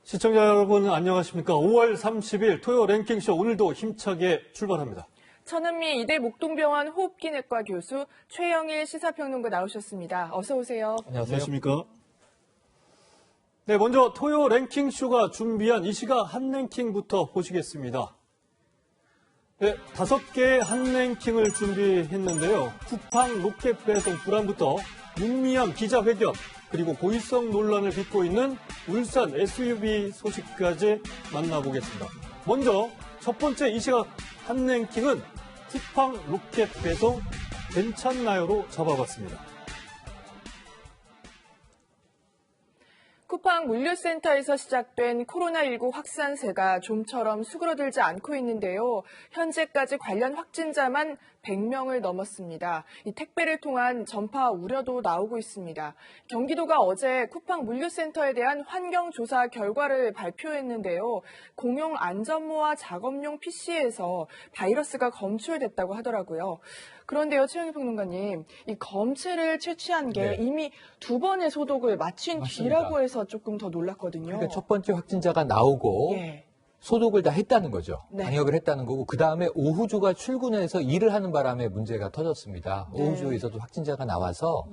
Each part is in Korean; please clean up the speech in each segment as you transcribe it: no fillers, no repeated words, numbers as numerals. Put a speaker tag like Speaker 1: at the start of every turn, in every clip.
Speaker 1: 시청자 여러분 안녕하십니까. 5월 30일 토요 랭킹쇼 오늘도 힘차게 출발합니다.
Speaker 2: 천은미 이대 목동병원 호흡기내과 교수 최영일 시사평론가 나오셨습니다. 어서 오세요.
Speaker 1: 안녕하십니까. 네, 먼저 토요 랭킹쇼가 준비한 이 시각 한 랭킹부터 보시겠습니다. 네, 5개의 한 랭킹을 준비했는데요. 쿠팡 로켓 배송 불안부터 윤미향 기자회견, 그리고 고의성 논란을 빚고 있는 울산 SUV 소식까지 만나보겠습니다. 먼저 첫 번째 이 시각 한 랭킹은 쿠팡 로켓 배송 괜찮나요로 잡아봤습니다.
Speaker 2: 쿠팡 물류센터에서 시작된 코로나19 확산세가 좀처럼 수그러들지 않고 있는데요. 현재까지 관련 확진자만 100명을 넘었습니다. 이 택배를 통한 전파 우려도 나오고 있습니다. 경기도가 어제 쿠팡 물류센터에 대한 환경조사 결과를 발표했는데요. 공용 안전모와 작업용 PC에서 바이러스가 검출됐다고 하더라고요. 그런데요, 최영일 평론가님, 이 검체를 채취한 게 이미 2번의 소독을 마친 뒤라고 해서 조금 더 놀랐거든요.
Speaker 3: 그러니까 첫 번째 확진자가 나오고 소독을 다 했다는 거죠. 방역을 했다는 거고, 그 다음에 오후주가 출근해서 일을 하는 바람에 문제가 터졌습니다. 오후주에서도 확진자가 나와서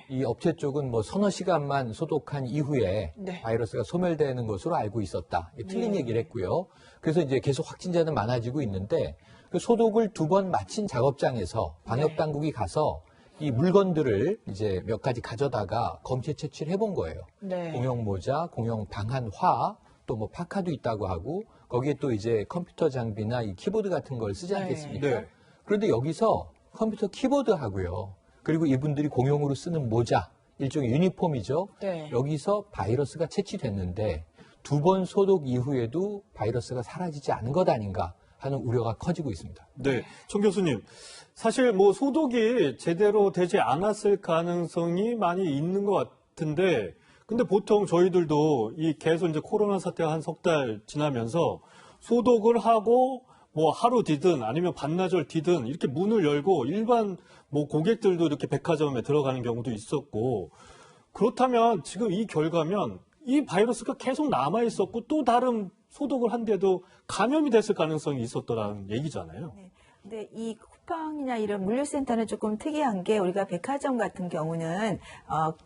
Speaker 3: 이 업체 쪽은 뭐 서너 시간만 소독한 이후에 바이러스가 소멸되는 것으로 알고 있었다. 틀린 얘기를 했고요. 그래서 이제 계속 확진자는 많아지고 있는데, 그 소독을 2번 마친 작업장에서 방역당국이 가서 이 물건들을 이제 몇 가지 가져다가 검체 채취를 해본 거예요. 공용 모자, 공용 방한화, 또 뭐 파카도 있다고 하고, 거기에 또 이제 컴퓨터 장비나 이 키보드 같은 걸 쓰지 않겠습니까? 그런데 여기서 컴퓨터 키보드하고요. 그리고 이분들이 공용으로 쓰는 모자, 일종의 유니폼이죠. 여기서 바이러스가 채취됐는데 2번 소독 이후에도 바이러스가 사라지지 않은 것 아닌가 하는 우려가 커지고 있습니다.
Speaker 1: 네, 청 교수님. 사실 뭐 소독이 제대로 되지 않았을 가능성이 많이 있는 것 같은데, 근데 보통 저희들도 이 계속 이제 코로나 사태가 한 석 달 지나면서 소독을 하고 뭐 하루 뒤든 아니면 반나절 뒤든 이렇게 문을 열고 일반 뭐 고객들도 이렇게 백화점에 들어가는 경우도 있었고, 그렇다면 지금 이 결과면 이 바이러스가 계속 남아 있었고 또 다른 소독을 한데도 감염이 됐을 가능성이 있었더라는 얘기잖아요.
Speaker 4: 근데 이 쿠팡이나 이런 물류센터는 조금 특이한 게, 우리가 백화점 같은 경우는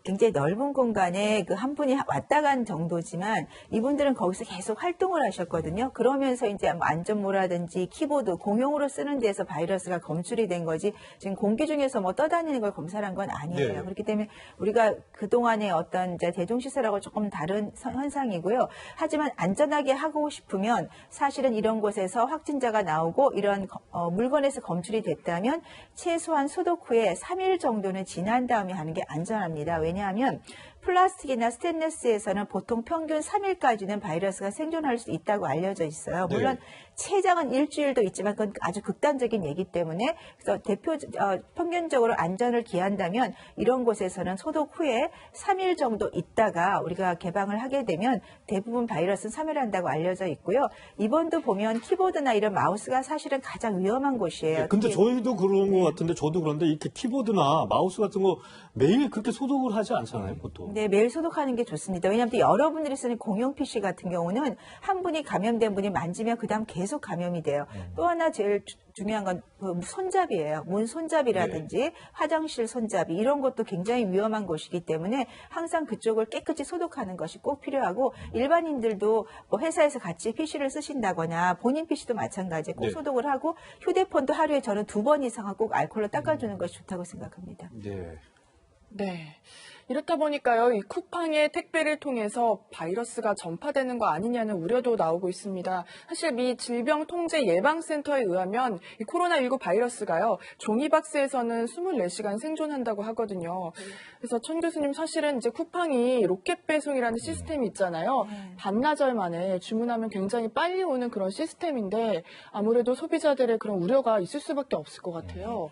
Speaker 4: 굉장히 넓은 공간에 그 한 분이 왔다 간 정도지만 이분들은 거기서 계속 활동을 하셨거든요. 그러면서 이제 뭐 안전모라든지 키보드 공용으로 쓰는 데서 바이러스가 검출이 된 거지, 지금 공기 중에서 뭐 떠다니는 걸 검사를 한 건 아니에요. 그렇기 때문에 우리가 그동안의 어떤 이제 대중시설하고 조금 다른 현상이고요. 하지만 안전하게 하고 싶으면 사실은 이런 곳에서 확진자가 나오고 이런 물건에서 검출이 됐다면 최소한 소독 후에 3일 정도는 지난 다음에 하는 게 안전합니다. 왜냐하면 플라스틱이나 스테인리스에서는 보통 평균 3일까지는 바이러스가 생존할 수 있다고 알려져 있어요. 물론 최장은 일주일도 있지만 그건 아주 극단적인 얘기 때문에, 그래서 평균적으로 안전을 기한다면 이런 곳에서는 소독 후에 3일 정도 있다가 우리가 개방을 하게 되면 대부분 바이러스는 사멸한다고 알려져 있고요. 이번도 보면 키보드나 이런 마우스가 사실은 가장 위험한 곳이에요.
Speaker 1: 근데 저희도 그런 것 같은데, 저도 그런데 이렇게 키보드나 마우스 같은 거 매일 그렇게 소독을 하지 않잖아요, 보통.
Speaker 4: 네, 매일 소독하는 게 좋습니다. 왜냐하면 여러분들이 쓰는 공용 PC 같은 경우는 한 분이 감염된 분이 만지면 그 다음 계속 감염이 돼요. 또 하나 제일 중요한 건 손잡이에요. 문 손잡이라든지 화장실 손잡이, 이런 것도 굉장히 위험한 곳이기 때문에 항상 그쪽을 깨끗이 소독하는 것이 꼭 필요하고, 일반인들도 뭐 회사에서 같이 PC를 쓰신다거나 본인 PC도 마찬가지에 꼭 소독을 하고, 휴대폰도 하루에 저는 2번 이상은 꼭 알코올로 닦아주는 것이 좋다고 생각합니다.
Speaker 2: 네. 이렇다 보니까요, 이 쿠팡의 택배를 통해서 바이러스가 전파되는 거 아니냐는 우려도 나오고 있습니다. 사실 미 질병통제예방센터에 의하면 이 코로나19 바이러스가요, 종이박스에서는 24시간 생존한다고 하거든요. 그래서 천 교수님, 사실은 이제 쿠팡이 로켓 배송이라는 시스템이 있잖아요. 반나절 만에 주문하면 굉장히 빨리 오는 그런 시스템인데 아무래도 소비자들의 그런 우려가 있을 수밖에 없을 것 같아요.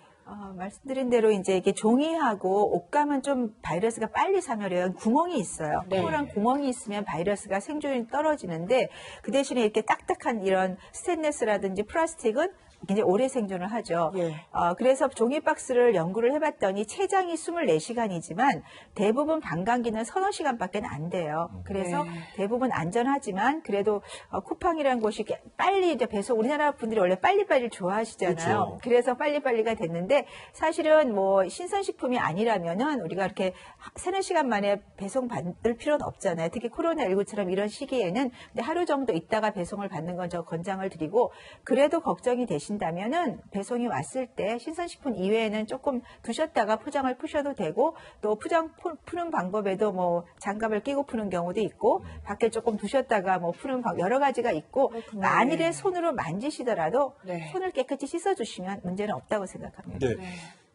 Speaker 4: 말씀드린 대로 이제 이게 종이하고 옷감은 좀 바이러스가 빨리 사멸해요. 구멍이 있어요. 코랑 구멍이 있으면 바이러스가 생존이 떨어지는데, 그 대신에 이렇게 딱딱한 이런 스테인리스라든지 플라스틱은 굉장히 오래 생존을 하죠.
Speaker 2: 예.
Speaker 4: 그래서 종이박스를 연구를 해봤더니 체장이 24시간이지만 대부분 방광기는 서너 시간밖에 안 돼요. 그래서
Speaker 2: 네.
Speaker 4: 대부분 안전하지만 그래도 쿠팡이라는 곳이 빨리 이제 배송, 우리나라 분들이 원래 빨리빨리 좋아하시잖아요.
Speaker 1: 그렇죠.
Speaker 4: 그래서 빨리빨리가 됐는데 사실은 뭐 신선식품이 아니라면은 우리가 이렇게 세네 시간 만에 배송 받을 필요는 없잖아요. 특히 코로나19처럼 이런 시기에는 근데 하루 정도 있다가 배송을 받는 건 저 권장을 드리고 그래도 걱정이 되신다면은 배송이 왔을 때 신선식품 이외에는 조금 두셨다가 포장을 푸셔도 되고 또 포장 푸는 방법에도 뭐 장갑을 끼고 푸는 경우도 있고 밖에 조금 두셨다가 뭐 푸는 여러 가지가 있고
Speaker 2: 그렇군요.
Speaker 4: 만일에 손으로 만지시더라도
Speaker 2: 네.
Speaker 4: 손을 깨끗이 씻어주시면 문제는 없다고 생각합니다.
Speaker 1: 네.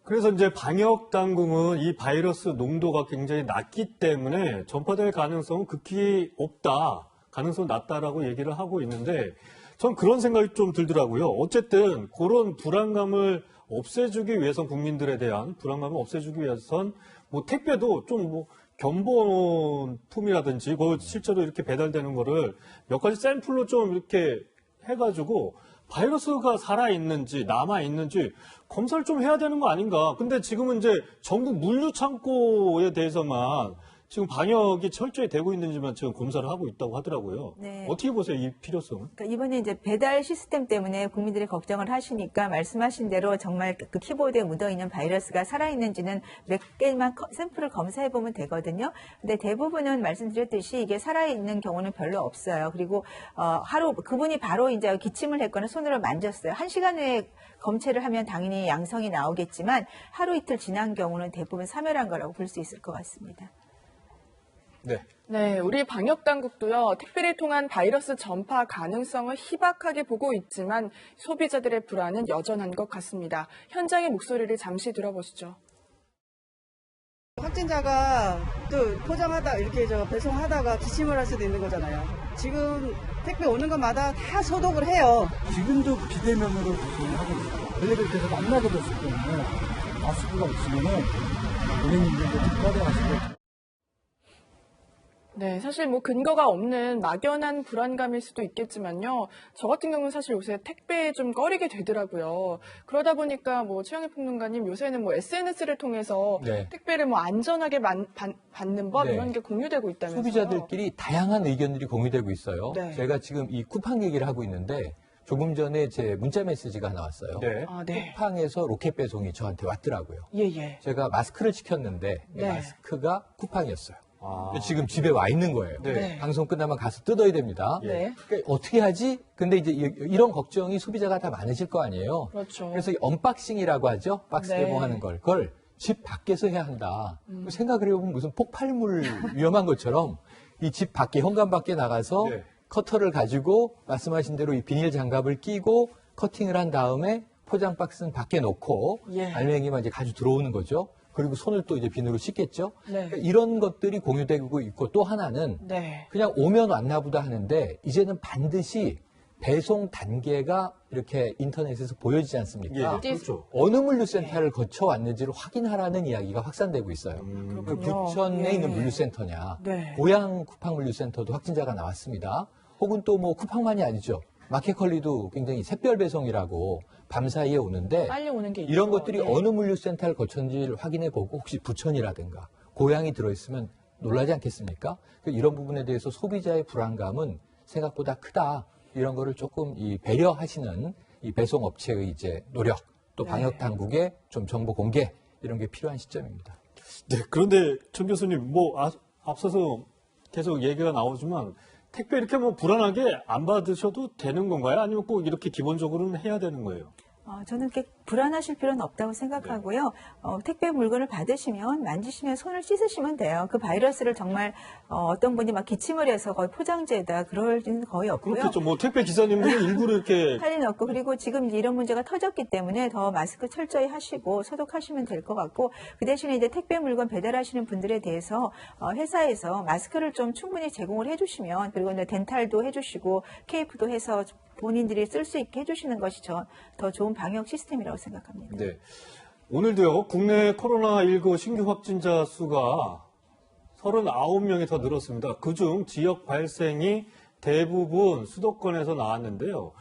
Speaker 1: 그래서 이제 방역 당국은 이 바이러스 농도가 굉장히 낮기 때문에 전파될 가능성은 극히 없다. 가능성은 낮다라고 얘기를 하고 있는데 전 그런 생각이 좀 들더라고요. 어쨌든 그런 불안감을 없애주기 위해선 국민들에 대한 불안감을 없애주기 위해선 뭐 택배도 좀 뭐 견본품이라든지 그 실제로 이렇게 배달되는 거를 몇 가지 샘플로 좀 이렇게 해가지고 바이러스가 살아있는지 남아있는지 검사를 좀 해야 되는 거 아닌가. 근데 지금은 이제 전국 물류 창고에 대해서만 지금 방역이 철저히 되고 있는지만 지금 검사를 하고 있다고 하더라고요.
Speaker 4: 네.
Speaker 1: 어떻게 보세요, 이 필요성은?
Speaker 4: 그러니까 이번에 이제 배달 시스템 때문에 국민들이 걱정을 하시니까 말씀하신 대로 정말 그 키보드에 묻어있는 바이러스가 살아있는지는 몇 개만 샘플을 검사해보면 되거든요. 근데 대부분은 말씀드렸듯이 이게 살아있는 경우는 별로 없어요. 그리고 하루 그분이 바로 이제 기침을 했거나 손으로 만졌어요. 1시간 후에 검체를 하면 당연히 양성이 나오겠지만 하루 이틀 지난 경우는 대부분 사멸한 거라고 볼 수 있을 것 같습니다.
Speaker 1: 네.
Speaker 2: 네, 우리 방역당국도요, 택배를 통한 바이러스 전파 가능성을 희박하게 보고 있지만 소비자들의 불안은 여전한 것 같습니다. 현장의 목소리를 잠시 들어보시죠.
Speaker 5: 확진자가 또 포장하다 이렇게 배송하다가 기침을 할 수도 있는 거잖아요. 지금 택배 오는 것마다 다 소독을 해요.
Speaker 6: 지금도 비대면으로 배송을 하고 있어요. 엘리베이터에서 만나게 됐을 때문에 마스크가 없으면은 고객님들도 좀 꺼려하시고.
Speaker 2: 네, 사실 뭐 근거가 없는 막연한 불안감일 수도 있겠지만요. 저 같은 경우는 사실 요새 택배에 좀 꺼리게 되더라고요. 그러다 보니까 뭐 최영일 평론가님 요새는 뭐 SNS를 통해서
Speaker 3: 네.
Speaker 2: 택배를 뭐 안전하게 받는 법
Speaker 3: 네.
Speaker 2: 이런 게 공유되고 있다면서요.
Speaker 3: 소비자들끼리 다양한 의견들이 공유되고 있어요.
Speaker 2: 네.
Speaker 3: 제가 지금 이 쿠팡 얘기를 하고 있는데 조금 전에 제 문자 메시지가 나왔어요.
Speaker 1: 네.
Speaker 2: 아, 네.
Speaker 3: 쿠팡에서 로켓 배송이 저한테 왔더라고요.
Speaker 2: 예, 예.
Speaker 3: 제가 마스크를 시켰는데
Speaker 2: 네.
Speaker 3: 마스크가 쿠팡이었어요.
Speaker 1: 아.
Speaker 3: 지금 집에 와 있는 거예요.
Speaker 1: 네.
Speaker 3: 방송 끝나면 가서 뜯어야 됩니다.
Speaker 2: 네.
Speaker 3: 그러니까 어떻게 하지? 근데 이제 이런 걱정이 소비자가 다 많으실 거 아니에요.
Speaker 2: 그렇죠.
Speaker 3: 그래서 이 언박싱이라고 하죠. 박스
Speaker 2: 네.
Speaker 3: 개봉하는 걸. 그걸 집 밖에서 해야 한다. 생각을 해보면 무슨 폭발물 위험한 것처럼 이 집 밖에, 현관 밖에 나가서
Speaker 1: 네.
Speaker 3: 커터를 가지고 말씀하신 대로 이 비닐 장갑을 끼고 커팅을 한 다음에 포장 박스는 밖에 놓고
Speaker 2: 예.
Speaker 3: 알맹이만 이제 가지고 들어오는 거죠. 그리고 손을 또 이제 비누로 씻겠죠.
Speaker 2: 네.
Speaker 3: 그러니까 이런 것들이 공유되고 있고 또 하나는
Speaker 2: 네.
Speaker 3: 그냥 오면 왔나 보다 하는데 이제는 반드시 배송 단계가 이렇게 인터넷에서 보여지지 않습니까?
Speaker 1: 예, 그렇죠.
Speaker 3: 어느 물류센터를 거쳐 왔는지를 확인하라는 이야기가 확산되고 있어요.
Speaker 2: 그렇군요.
Speaker 3: 부천에
Speaker 2: 예.
Speaker 3: 있는 물류센터냐,
Speaker 2: 네.
Speaker 3: 고양 쿠팡 물류센터도 확진자가 나왔습니다. 혹은 또 뭐 쿠팡만이 아니죠. 마켓컬리도 굉장히 샛별 배송이라고 밤사이에 오는데
Speaker 2: 빨리 오는 게
Speaker 3: 이런
Speaker 2: 있죠.
Speaker 3: 것들이
Speaker 2: 네.
Speaker 3: 어느 물류센터를 거쳤는지를 확인해보고 혹시 부천이라든가 고양이 들어있으면 놀라지 않겠습니까? 이런 부분에 대해서 소비자의 불안감은 생각보다 크다. 이런 거를 조금 이 배려하시는 이 배송업체의 이제 노력, 또
Speaker 2: 네.
Speaker 3: 방역 당국의 좀 정보 공개 이런 게 필요한 시점입니다.
Speaker 1: 네. 그런데 정 교수님, 뭐 앞서서 계속 얘기가 나오지만 택배 이렇게 뭐 불안하게 안 받으셔도 되는 건가요? 아니면 꼭 이렇게 기본적으로는 해야 되는 거예요?
Speaker 4: 저는 그렇게 불안하실 필요는 없다고 생각하고요. 택배 물건을 받으시면 만지시면 손을 씻으시면 돼요. 그 바이러스를 정말 어떤 분이 막 기침을 해서 거의 포장재에다 그럴 일은 거의 없고요.
Speaker 1: 그렇겠죠. 뭐 택배 기사님들은 일부러 이렇게
Speaker 4: 할 일은 없고 그리고 지금 이제 이런 문제가 터졌기 때문에 더 마스크 철저히 하시고 소독하시면 될 것 같고 그 대신에 이제 택배 물건 배달하시는 분들에 대해서 회사에서 마스크를 좀 충분히 제공을 해주시면 그리고 이제 덴탈도 해주시고 케이프도 해서 본인들이 쓸 수 있게 해주시는 것이 더 좋은 방역 시스템이라고 생각합니다.
Speaker 1: 네. 오늘도요, 국내 코로나19 신규 확진자 수가 39명이 더 늘었습니다. 그중 지역 발생이 대부분 수도권에서 나왔는데요.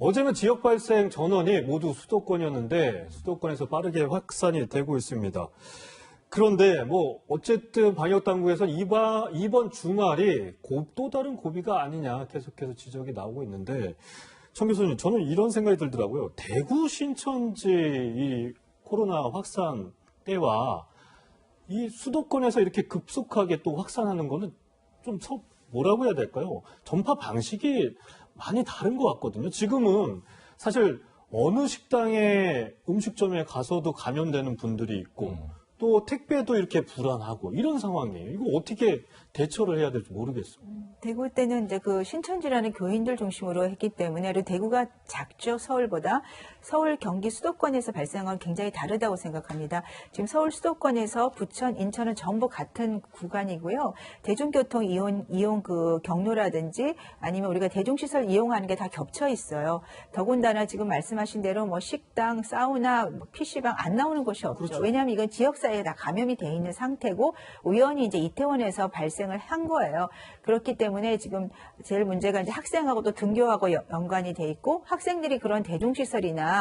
Speaker 1: 어제는 지역 발생 전원이 모두 수도권이었는데 수도권에서 빠르게 확산이 되고 있습니다. 그런데 어쨌든 방역 당국에서는 이번 주말이 또 다른 고비가 아니냐 계속해서 지적이 나오고 있는데 청 교수님, 저는 이런 생각이 들더라고요. 대구 신천지 이 코로나 확산 때와 이 수도권에서 이렇게 급속하게 또 확산하는 거는 좀 뭐라고 해야 될까요? 전파 방식이 많이 다른 것 같거든요. 지금은 사실 어느 식당에 음식점에 가서도 감염되는 분들이 있고 또 택배도 이렇게 불안하고 이런 상황이에요. 이거 어떻게 대처를 해야 될지 모르겠어요.
Speaker 4: 대구 때는 이제 그 신천지라는 교인들 중심으로 했기 때문에 그리고 대구가 작죠, 서울보다. 서울, 경기, 수도권에서 발생한 건 굉장히 다르다고 생각합니다. 지금 서울 수도권에서 부천, 인천은 전부 같은 구간이고요. 대중교통 이용 그 경로라든지 아니면 우리가 대중시설 이용하는 게 다 겹쳐 있어요. 더군다나 지금 말씀하신 대로 식당, 사우나, PC방 안 나오는 곳이 없죠.
Speaker 1: 그렇죠.
Speaker 4: 왜냐하면 이건 지역사회에 다 감염이 돼 있는 상태고 우연히 이제 이태원에서 발생을 한 거예요. 그렇기 때문에 지금 제일 문제가 이제 학생하고도 등교하고 연관이 돼 있고 학생들이 그런 대중시설이나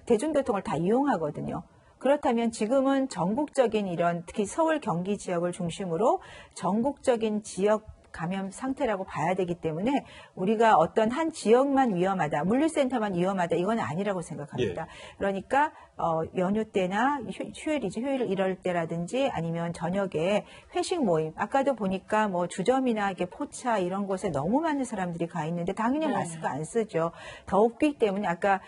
Speaker 4: 대중교통을 다 이용하거든요. 그렇다면 지금은 전국적인 이런 특히 서울, 경기 지역을 중심으로 전국적인 지역 감염 상태라고 봐야 되기 때문에 우리가 어떤 한 지역만 위험하다, 물류센터만 위험하다 이건 아니라고 생각합니다.
Speaker 1: 예.
Speaker 4: 그러니까 연휴 때나 휴일 이럴 때라든지 아니면 저녁에 회식 모임, 아까도 보니까 주점이나 이렇게 포차 이런 곳에 너무 많은 사람들이 가 있는데 당연히 마스크 안 쓰죠. 덥기 때문에 아까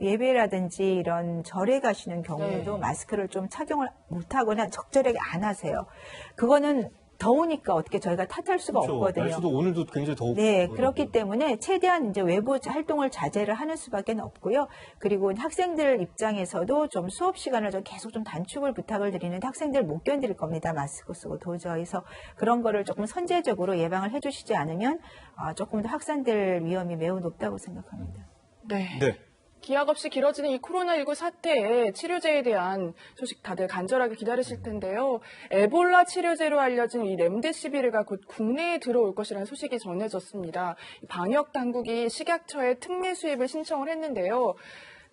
Speaker 4: 예배라든지 이런 절에 가시는 경우에도 마스크를 좀 착용을 못하거나 적절하게 안 하세요. 그거는 더우니까 어떻게 저희가 탓할 수가
Speaker 1: 그렇죠.
Speaker 4: 없거든요.
Speaker 1: 날씨도 오늘도 굉장히 더웠고.
Speaker 4: 네, 그렇기 때문에 최대한 이제 외부 활동을 자제를 하는 수밖에 없고요. 그리고 학생들 입장에서도 좀 수업 시간을 계속 좀 단축을 부탁을 드리는데 학생들 못 견딜 겁니다. 마스크 쓰고 도저히. 그래서 그런 거를 조금 선제적으로 예방을 해주시지 않으면 조금 더 확산될 위험이 매우 높다고 생각합니다.
Speaker 2: 네.
Speaker 1: 기약
Speaker 2: 없이 길어지는 이 코로나19 사태에 치료제에 대한 소식 다들 간절하게 기다리실 텐데요. 에볼라 치료제로 알려진 이 렘데시비르가 곧 국내에 들어올 것이라는 소식이 전해졌습니다. 방역 당국이 식약처에 특례 수입을 신청을 했는데요.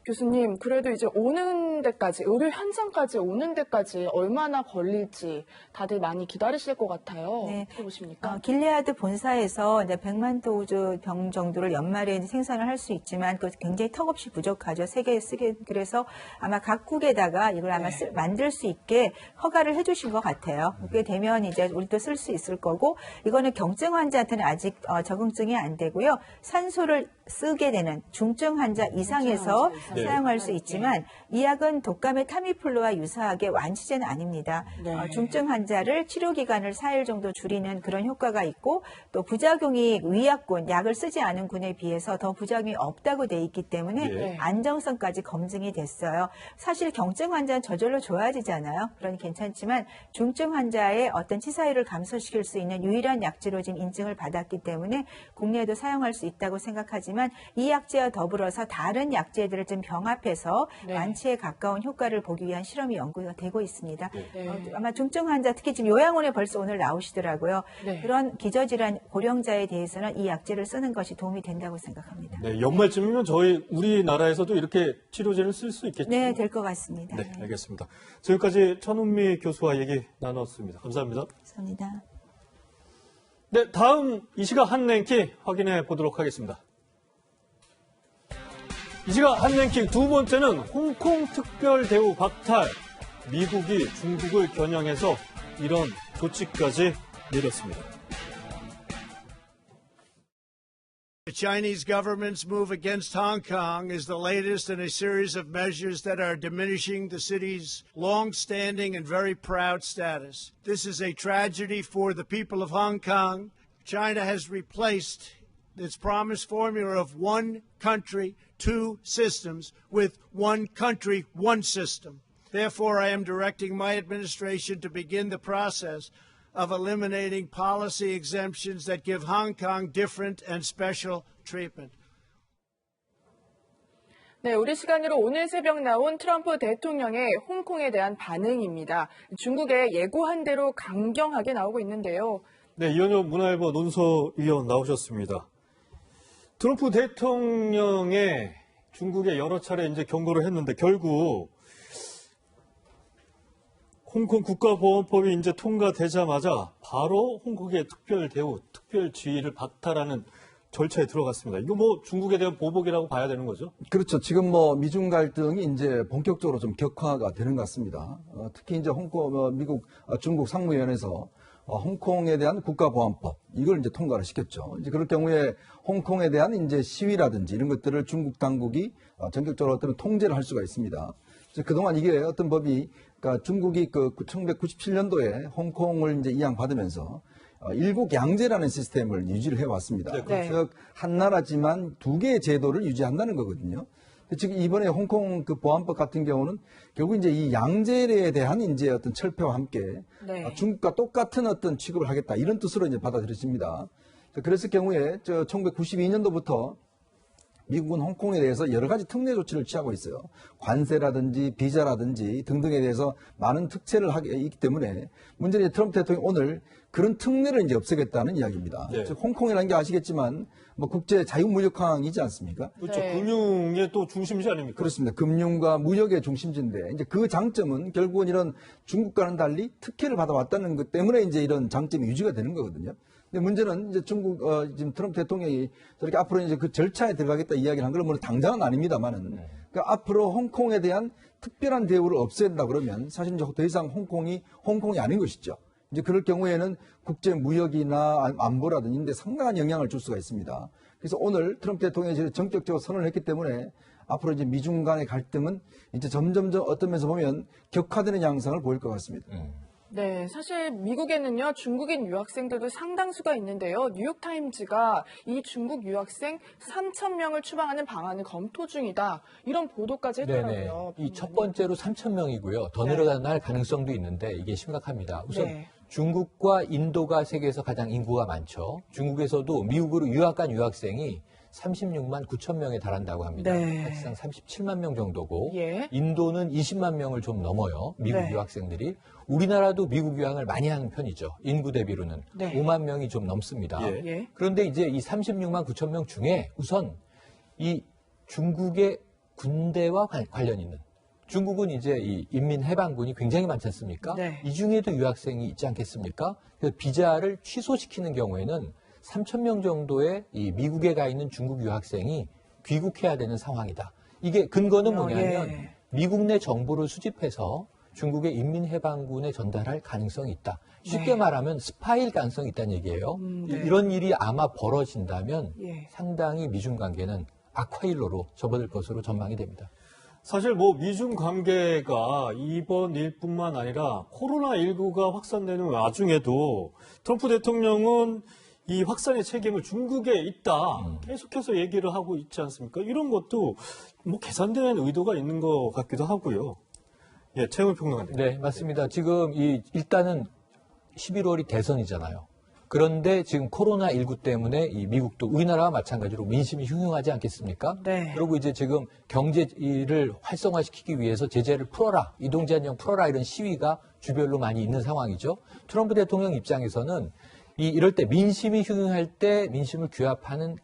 Speaker 2: 교수님, 그래도 이제 오는 데까지, 의료 현장까지 오는 데까지 얼마나 걸릴지 다들 많이 기다리실 것 같아요.
Speaker 4: 네.
Speaker 2: 어떻게 보십니까?
Speaker 4: 길레아드 본사에서 이제 100만 도즈 병 정도를 연말에 생산을 할 수 있지만 그 굉장히 턱없이 부족하죠. 세계에 쓰게. 그래서 아마 각국에다가 이걸 아마 만들 수 있게 허가를 해주신 것 같아요. 그게 되면 이제 우리도 쓸 수 있을 거고 이거는 경증 환자한테는 아직 적응증이 안 되고요. 산소를 쓰게 되는 중증 환자 이상에서 사용할 수 있지만 이 약은 독감의 타미플루와 유사하게 완치제는 아닙니다. 중증 환자를 치료 기간을 4일 정도 줄이는 그런 효과가 있고 또 부작용이 위약군, 약을 쓰지 않은 군에 비해서 더 부작용이 없다고 돼 있기 때문에 안정성까지 검증이 됐어요. 사실 경증 환자는 저절로 좋아지잖아요. 그러니 괜찮지만 중증 환자의 어떤 치사율을 감소시킬 수 있는 유일한 약제로 지금 인증을 받았기 때문에 국내에도 사용할 수 있다고 생각하지만 이 약제와 더불어서 다른 약제들을 좀 병합해서 완치에 가까운 효과를 보기 위한 실험이 연구가 되고 있습니다. 아마 중증 환자, 특히 지금 요양원에 벌써 오늘 나오시더라고요. 그런 기저질환 고령자에 대해서는 이 약제를 쓰는 것이 도움이 된다고 생각합니다.
Speaker 1: 네, 연말쯤이면 우리나라에서도 이렇게 치료제를 쓸 수 있겠죠?
Speaker 4: 네, 될 것 같습니다.
Speaker 1: 네, 알겠습니다. 지금까지 천은미 교수와 얘기 나눴습니다. 감사합니다.
Speaker 4: 감사합니다.
Speaker 1: 네, 다음 이 시각 한 랭킹 확인해 보도록 하겠습니다. 이 시각 한 랭킹 두 번째는 홍콩 특별 대우 박탈. 미국이 중국을 겨냥해서 이런 조치까지 내렸습니다.
Speaker 7: The Chinese government's move against Hong Kong is the latest in a series of measures that are diminishing the city's long-standing and very proud status. This is a tragedy for the people of Hong Kong. China has replaced its promised formula of one country, two systems with one country, one system. Therefore, I am directing my administration to begin the process of eliminating policy exemptions that give Hong Kong different and special treatment.
Speaker 2: 네, 우리 시간으로 오늘 새벽 나온 트럼프 대통령의 홍콩에 대한 반응입니다. 중국의 예고한 대로 강경하게 나오고 있는데요.
Speaker 1: 네, 이현혁 문화일보 논설위원 나오셨습니다. 트럼프 대통령의 중국에 여러 차례 이제 경고를 했는데 결국 홍콩 국가보안법이 이제 통과되자마자 바로 홍콩의 특별 대우, 특별 지위를 박탈하는 절차에 들어갔습니다. 이거 뭐 중국에 대한 보복이라고 봐야 되는 거죠?
Speaker 8: 그렇죠. 지금 뭐 미중 갈등이 이제 본격적으로 좀 격화가 되는 것 같습니다. 특히 이제 중국 상무위원회에서 홍콩에 대한 국가보안법 이걸 이제 통과를 시켰죠. 이제 그럴 경우에 홍콩에 대한 이제 시위라든지 이런 것들을 중국 당국이 전격적으로 어떤 통제를 할 수가 있습니다. 그동안 이게 어떤 법이 그러니까 중국이 그 1997년도에 홍콩을 이제 이양받으면서 일국 양제라는 시스템을 유지를 해왔습니다.
Speaker 2: 네.
Speaker 8: 즉 한 나라지만 두 개의 제도를 유지한다는 거거든요. 지금 이번에 홍콩 그 보안법 같은 경우는 결국 이제 이 양제에 대한 이제 어떤 철폐와 함께
Speaker 2: 네.
Speaker 8: 중국과 똑같은 어떤 취급을 하겠다 이런 뜻으로 이제 받아들여집니다. 그랬을 경우에 1992년도부터 미국은 홍콩에 대해서 여러 가지 특례 조치를 취하고 있어요. 관세라든지 비자라든지 등등에 대해서 많은 특채를 하기 있기 때문에 문제는 트럼프 대통령이 오늘 그런 특례를 이제 없애겠다는 이야기입니다.
Speaker 1: 네.
Speaker 8: 즉 홍콩이라는 게 아시겠지만 뭐 국제 자유무역항이지 않습니까?
Speaker 1: 그렇죠.
Speaker 2: 네.
Speaker 1: 금융의 또 중심지 아닙니까?
Speaker 8: 그렇습니다. 금융과 무역의 중심지인데 이제 그 장점은 결국은 이런 중국과는 달리 특혜를 받아왔다는 것 때문에 이제 이런 장점이 유지가 되는 거거든요. 근데 문제는 이제 지금 트럼프 대통령이 저렇게 앞으로 이제 그 절차에 들어가겠다 이야기를 한 건 물론 당장은 아닙니다만은 그러니까 앞으로 홍콩에 대한 특별한 대우를 없앤다 그러면 사실 이제 더 이상 홍콩이 아닌 것이죠. 이제 그럴 경우에는 국제 무역이나 안보라든지 이런 데 상당한 영향을 줄 수가 있습니다. 그래서 오늘 트럼프 대통령이 전격적으로 선언을 했기 때문에 앞으로 이제 미중 간의 갈등은 이제 점점점 어떤 면에서 보면 격화되는 양상을 보일 것 같습니다.
Speaker 2: 네, 사실 미국에는요, 중국인 유학생들도 상당수가 있는데요. 뉴욕타임즈가 이 중국 유학생 3,000명을 추방하는 방안을 검토 중이다. 이런 보도까지 했더라고요.
Speaker 3: 이 첫 번째로 3,000명이고요. 더 늘어날 가능성도 있는데 이게 심각합니다. 우선
Speaker 2: 네.
Speaker 3: 중국과 인도가 세계에서 가장 인구가 많죠. 중국에서도 미국으로 유학 간 유학생이 36만 9천 명에 달한다고 합니다.
Speaker 2: 네.
Speaker 3: 사실상 37만 명 정도고
Speaker 2: 예.
Speaker 3: 인도는 20만 명을 좀 넘어요. 미국
Speaker 2: 네.
Speaker 3: 유학생들이. 우리나라도 미국 유학을 많이 하는 편이죠. 인구 대비로는.
Speaker 2: 네.
Speaker 3: 5만 명이 좀 넘습니다.
Speaker 1: 예.
Speaker 2: 예.
Speaker 3: 그런데 이제 이 36만 9천 명 중에 우선 이 중국의 군대와 관련 있는 중국은 이제 이 인민해방군이 굉장히 많지 않습니까?
Speaker 2: 네.
Speaker 3: 이 중에도 유학생이 있지 않겠습니까? 그래서 비자를 취소시키는 경우에는 3천 명 정도의 이 미국에 가 있는 중국 유학생이 귀국해야 되는 상황이다. 이게 근거는 뭐냐면
Speaker 2: 예.
Speaker 3: 미국 내 정보를 수집해서 중국의 인민해방군에 전달할 가능성이 있다. 쉽게
Speaker 2: 네.
Speaker 3: 말하면 스파이일 가능성이 있다는 얘기예요.
Speaker 2: 네.
Speaker 3: 이런 일이 아마 벌어진다면
Speaker 2: 예.
Speaker 3: 상당히 미중 관계는 악화일로로 접어들 것으로 전망이 됩니다.
Speaker 1: 사실 뭐 미중 관계가 이번 일뿐만 아니라 코로나19가 확산되는 와중에도 트럼프 대통령은 이 확산의 책임을 중국에 있다. 계속해서 얘기를 하고 있지 않습니까? 이런 것도 뭐 계산된 의도가 있는 것 같기도 하고요. 예, 최영일 평론가님.
Speaker 3: 네, 맞습니다. 지금 일단은 11월이 대선이잖아요. 그런데 지금 코로나19 때문에 이 미국도 우리나라와 마찬가지로 민심이 흉흉하지 않겠습니까?
Speaker 2: 네.
Speaker 3: 그리고 이제 지금 경제를 활성화시키기 위해서 제재를 풀어라, 이동제한령 풀어라 이런 시위가 주별로 많이 있는 상황이죠. 트럼프 대통령 입장에서는 이럴 때 민심이 흉흉할 때 민심을 규합하는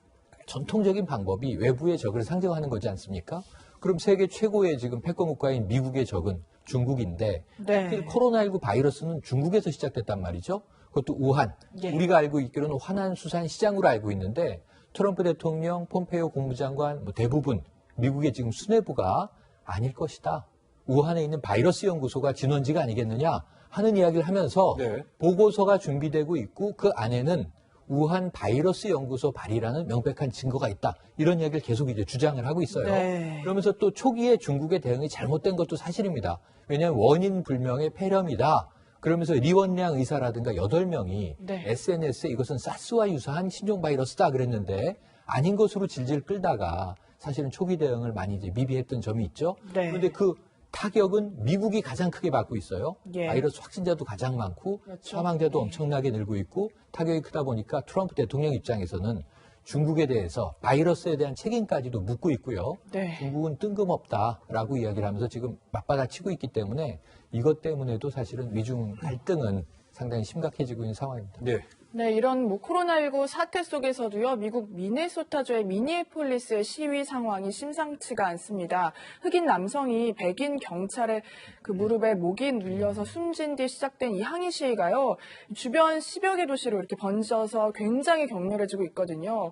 Speaker 3: 전통적인 방법이 외부의 적을 상정하는 거지 않습니까? 그럼 세계 최고의 지금 패권 국가인 미국의 적은 중국인데
Speaker 2: 네.
Speaker 3: 특히 코로나19 바이러스는 중국에서 시작됐단 말이죠. 그것도 우한.
Speaker 2: 예.
Speaker 3: 우리가 알고 있기로는 화난수산 시장으로 알고 있는데 트럼프 대통령, 폼페이오 국무장관 대부분 미국의 지금 수뇌부가 아닐 것이다. 우한에 있는 바이러스 연구소가 진원지가 아니겠느냐 하는 이야기를 하면서
Speaker 1: 네.
Speaker 3: 보고서가 준비되고 있고 그 안에는 우한 바이러스 연구소 발이라는 명백한 증거가 있다. 이런 이야기를 계속 이제 주장을 하고 있어요.
Speaker 2: 네.
Speaker 3: 그러면서 또 초기에 중국의 대응이 잘못된 것도 사실입니다. 왜냐하면 원인 불명의 폐렴이다. 그러면서 리원량 의사라든가 8명이
Speaker 2: 네.
Speaker 3: SNS에 이것은 사스와 유사한 신종 바이러스다 그랬는데 아닌 것으로 질질 끌다가 사실은 초기 대응을 많이 이제 미비했던 점이 있죠.
Speaker 2: 네.
Speaker 3: 그런데 그 타격은 미국이 가장 크게 받고 있어요.
Speaker 2: 예.
Speaker 3: 바이러스 확진자도 가장 많고
Speaker 2: 그렇죠.
Speaker 3: 사망자도
Speaker 2: 예.
Speaker 3: 엄청나게 늘고 있고 타격이 크다 보니까 트럼프 대통령 입장에서는 중국에 대해서 바이러스에 대한 책임까지도 묻고 있고요.
Speaker 2: 네.
Speaker 3: 중국은 뜬금없다라고 이야기를 하면서 지금 맞받아치고 있기 때문에 이것 때문에도 사실은 미중 갈등은 상당히 심각해지고 있는 상황입니다.
Speaker 1: 네.
Speaker 2: 네, 이런 코로나19 사태 속에서도요, 미국 미네소타주의 미니애폴리스의 시위 상황이 심상치가 않습니다. 흑인 남성이 백인 경찰의 그 무릎에 목이 눌려서 숨진 뒤 시작된 이 항의 시위가요, 주변 10여 개 도시로 이렇게 번져서 굉장히 격렬해지고 있거든요.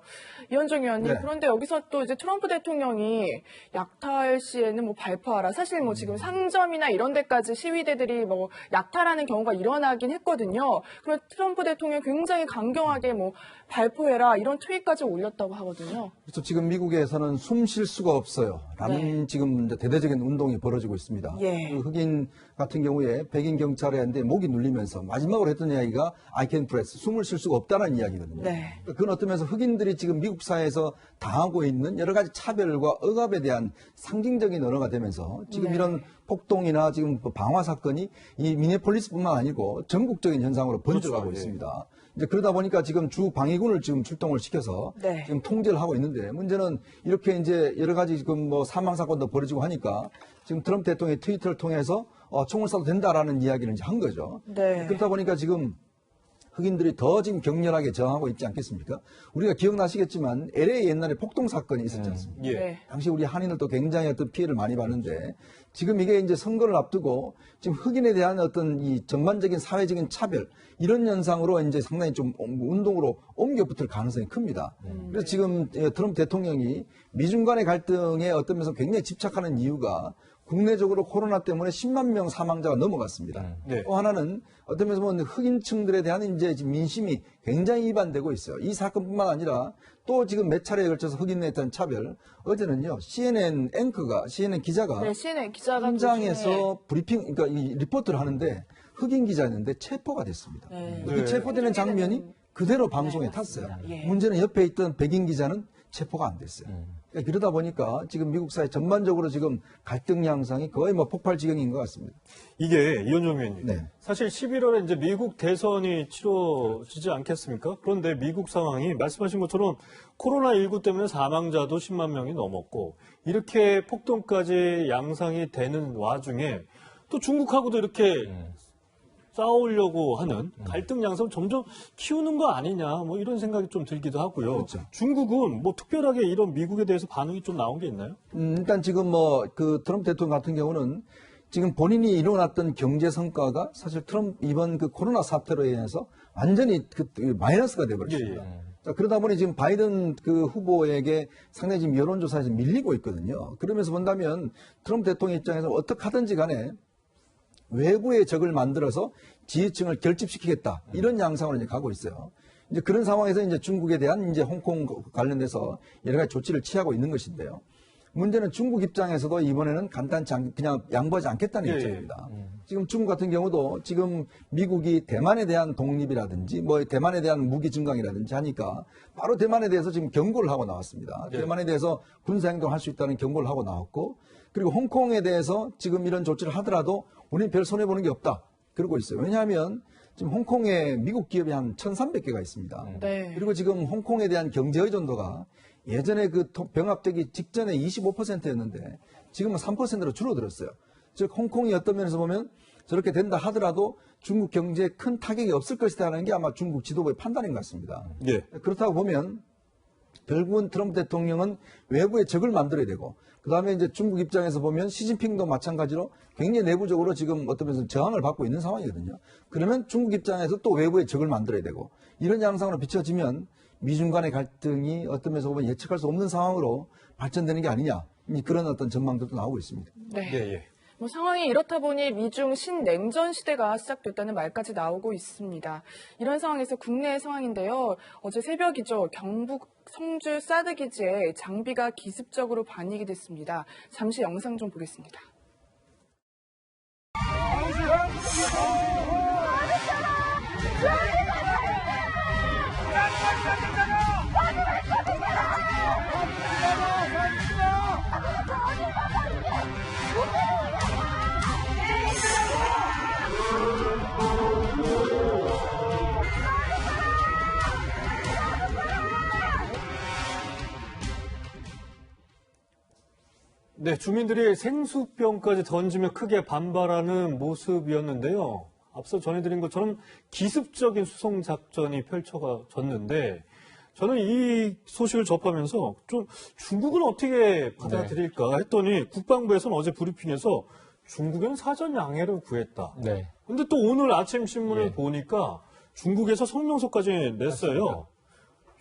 Speaker 2: 이현정 의원님,
Speaker 8: 네.
Speaker 2: 그런데 여기서 또 이제 트럼프 대통령이 약탈 시에는 발표하라. 사실 지금 상점이나 이런 데까지 시위대들이 약탈하는 경우가 일어나긴 했거든요. 그럼 트럼프 대통령이 굉장히 강경하게 발표해라 이런 트윗까지 올렸다고 하거든요.
Speaker 8: 그래서 지금 미국에서는 숨 쉴 수가 없어요. 라는 지금 이제 대대적인 운동이 벌어지고 있습니다.
Speaker 2: 예.
Speaker 8: 그 흑인 같은 경우에 백인 경찰한테 목이 눌리면서 마지막으로 했던 이야기가 I can breathe, 숨을 쉴 수가 없다는 이야기거든요.
Speaker 2: 네.
Speaker 8: 그건 어떤 면에서 흑인들이 지금 미국 사회에서 당하고 있는 여러 가지 차별과 억압에 대한 상징적인 언어가 되면서 지금 이런 폭동이나 지금 방화 사건이 이 미네폴리스뿐만 아니고 전국적인 현상으로 번져가고
Speaker 1: 그렇죠.
Speaker 8: 있습니다. 이제 그러다 보니까 지금 주 방위군을 지금 출동을 시켜서 지금 통제를 하고 있는데 문제는 이렇게 이제 여러 가지 지금 사망 사건도 벌어지고 하니까 지금 트럼프 대통령이 트위터를 통해서 총을 쏴도 된다라는 이야기를 이제 한 거죠.
Speaker 2: 네.
Speaker 8: 그러다 보니까 지금 흑인들이 더 지금 격렬하게 저항하고 있지 않겠습니까? 우리가 기억나시겠지만 LA 옛날에 폭동 사건이 있었지 않습니까?
Speaker 1: 예.
Speaker 2: 네.
Speaker 8: 당시 우리 한인들도 굉장히 어떤 피해를 많이 봤는데 지금 이게 이제 선거를 앞두고 지금 흑인에 대한 어떤 이 전반적인 사회적인 차별 이런 현상으로 이제 상당히 좀 운동으로 옮겨 붙을 가능성이 큽니다. 그래서 지금 트럼프 대통령이 미중 간의 갈등에 어떤 면에서 굉장히 집착하는 이유가 국내적으로 코로나 때문에 10만 명 사망자가 넘어갔습니다.
Speaker 1: 네.
Speaker 8: 또 하나는 어떤 면에서 보면 흑인층들에 대한 이제 지금 민심이 굉장히 이반되고 있어요. 이 사건뿐만 아니라 또 지금 몇 차례에 걸쳐서 흑인에 대한 차별. 어제는요, CNN 앵커가, CNN 기자가
Speaker 2: 네, CNN 기자가
Speaker 8: 현장에서 브리핑, 그러니까 이 리포트를 하는데 흑인 기자였는데 체포가 됐습니다.
Speaker 2: 네.
Speaker 8: 그 체포되는 장면이 그대로 방송에 탔어요.
Speaker 2: 예.
Speaker 8: 문제는 옆에 있던 백인 기자는 체포가 안 됐어요. 그러니까 그러다 보니까 지금 미국 사회 전반적으로 지금 갈등 양상이 거의 폭발 지경인 것 같습니다.
Speaker 1: 이게 이현정 의원님,
Speaker 8: 네.
Speaker 1: 사실 11월에 이제 미국 대선이 치러지지 않겠습니까? 그런데 미국 상황이 말씀하신 것처럼 코로나19 때문에 사망자도 10만 명이 넘었고 이렇게 폭동까지 양상이 되는 와중에 또 중국하고도 이렇게 싸우려고 하는 갈등 양상을 점점 키우는 거 아니냐 이런 생각이 좀 들기도 하고요.
Speaker 8: 그렇죠.
Speaker 1: 중국은 특별하게 이런 미국에 대해서 반응이 좀 나온 게 있나요?
Speaker 8: 일단 지금 그 트럼프 대통령 같은 경우는 지금 본인이 이뤄놨던 경제 성과가 사실 트럼프 이번 그 코로나 사태로 인해서 완전히 그 마이너스가 돼버렸습니다. 자, 그러다 보니 지금 바이든 그 후보에게 상당히 지금 여론조사에서 밀리고 있거든요. 그러면서 본다면 트럼프 대통령 입장에서 어떻게 하든지 간에 외부의 적을 만들어서 지지층을 결집시키겠다. 이런 양상으로 이제 가고 있어요. 이제 그런 상황에서 이제 중국에 대한 이제 홍콩 관련돼서 여러 가지 조치를 취하고 있는 것인데요. 문제는 중국 입장에서도 이번에는 간단치 그냥 양보하지 않겠다는 입장입니다. 지금 중국 같은 경우도 지금 미국이 대만에 대한 독립이라든지 대만에 대한 무기 증강이라든지 하니까 바로 대만에 대해서 지금 경고를 하고 나왔습니다. 대만에 대해서 군사행동을 할 수 있다는 경고를 하고 나왔고 그리고 홍콩에 대해서 지금 이런 조치를 하더라도 우리는 별 손해보는 게 없다. 그러고 있어요. 왜냐하면 지금 홍콩에 미국 기업이 한 1,300개가 있습니다.
Speaker 2: 네.
Speaker 8: 그리고 지금 홍콩에 대한 경제 의존도가 예전에 그 병합되기 직전에 25%였는데 지금은 3%로 줄어들었어요. 즉 홍콩이 어떤 면에서 보면 저렇게 된다 하더라도 중국 경제에 큰 타격이 없을 것이라는 게 아마 중국 지도부의 판단인 것 같습니다.
Speaker 1: 예.
Speaker 8: 그렇다고 보면 결국은 트럼프 대통령은 외부의 적을 만들어야 되고 그다음에 이제 중국 입장에서 보면 시진핑도 마찬가지로 굉장히 내부적으로 지금 어떤 면에서 저항을 받고 있는 상황이거든요. 그러면 중국 입장에서 또 외부의 적을 만들어야 되고 이런 양상으로 비춰지면 미중 간의 갈등이 어떤 면에서 보면 예측할 수 없는 상황으로 발전되는 게 아니냐 그런 어떤 전망들도 나오고 있습니다.
Speaker 2: 네.
Speaker 1: 예.
Speaker 2: 상황이 이렇다 보니 미중 신냉전 시대가 시작됐다는 말까지 나오고 있습니다. 이런 상황에서 국내의 상황인데요. 어제 새벽이죠. 경북 성주 사드 기지에 장비가 기습적으로 반입이 됐습니다. 잠시 영상 좀 보겠습니다.
Speaker 1: 네, 주민들이 생수병까지 던지며 크게 반발하는 모습이었는데요. 앞서 전해드린 것처럼 기습적인 수송 작전이 펼쳐졌는데 저는 이 소식을 접하면서 좀 중국은 어떻게 받아들일까 했더니 국방부에서는 어제 브리핑에서 중국에는 사전 양해를 구했다.
Speaker 3: 네.
Speaker 1: 근데 또 오늘 아침 신문을 보니까 중국에서 성명서까지 냈어요.
Speaker 3: 맞습니다.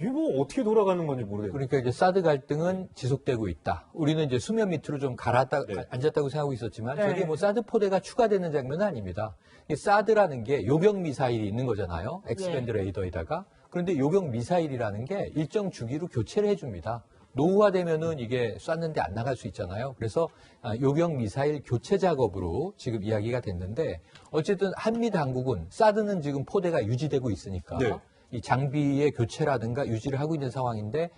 Speaker 1: 이게 뭐 어떻게 돌아가는 건지 모르겠네요.
Speaker 3: 그러니까 이제 사드 갈등은 지속되고 있다. 우리는 이제 수면 밑으로 좀 앉았다고 생각하고 있었지만 저게 뭐 사드 포대가 추가되는 장면은 아닙니다. 이 사드라는 게 요격 미사일이 있는 거잖아요. 엑스밴드 레이더에다가. 그런데 요격 미사일이라는 게 일정 주기로 교체를 해줍니다. 노후화되면은 이게 쐈는데 안 나갈 수 있잖아요. 그래서 요격 미사일 교체 작업으로 지금 이야기가 됐는데 어쨌든 한미 당국은 사드는 지금 포대가 유지되고 있으니까 이 장비의 교체라든가 유지를 하고 있는 상황인데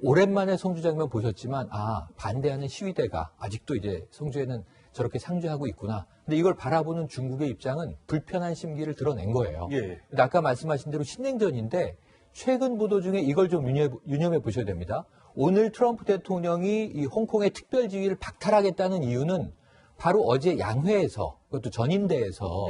Speaker 3: 오랜만에 성주 장면 보셨지만 반대하는 시위대가 아직도 이제 성주에는 저렇게 상주하고 있구나. 근데 이걸 바라보는 중국의 입장은 불편한 심기를 드러낸 거예요. 근데 아까 말씀하신 대로 신냉전인데 최근 보도 중에 이걸 좀 유념해 보셔야 됩니다. 오늘 트럼프 대통령이 이 홍콩의 특별지위를 박탈하겠다는 이유는 바로 어제 양회에서 그것도 전임대에서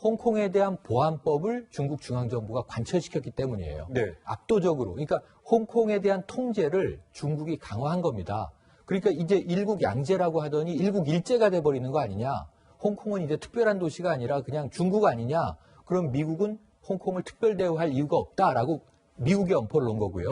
Speaker 3: 홍콩에 대한 보안법을 중국 중앙정부가 관철시켰기 때문이에요. 압도적으로. 그러니까 홍콩에 대한 통제를 중국이 강화한 겁니다. 그러니까 이제 일국 양제라고 하더니 일국 일제가 돼버리는 거 아니냐. 홍콩은 이제 특별한 도시가 아니라 그냥 중국 아니냐. 그럼 미국은 홍콩을 특별 대우할 이유가 없다라고 미국이 엄포를 놓은 거고요.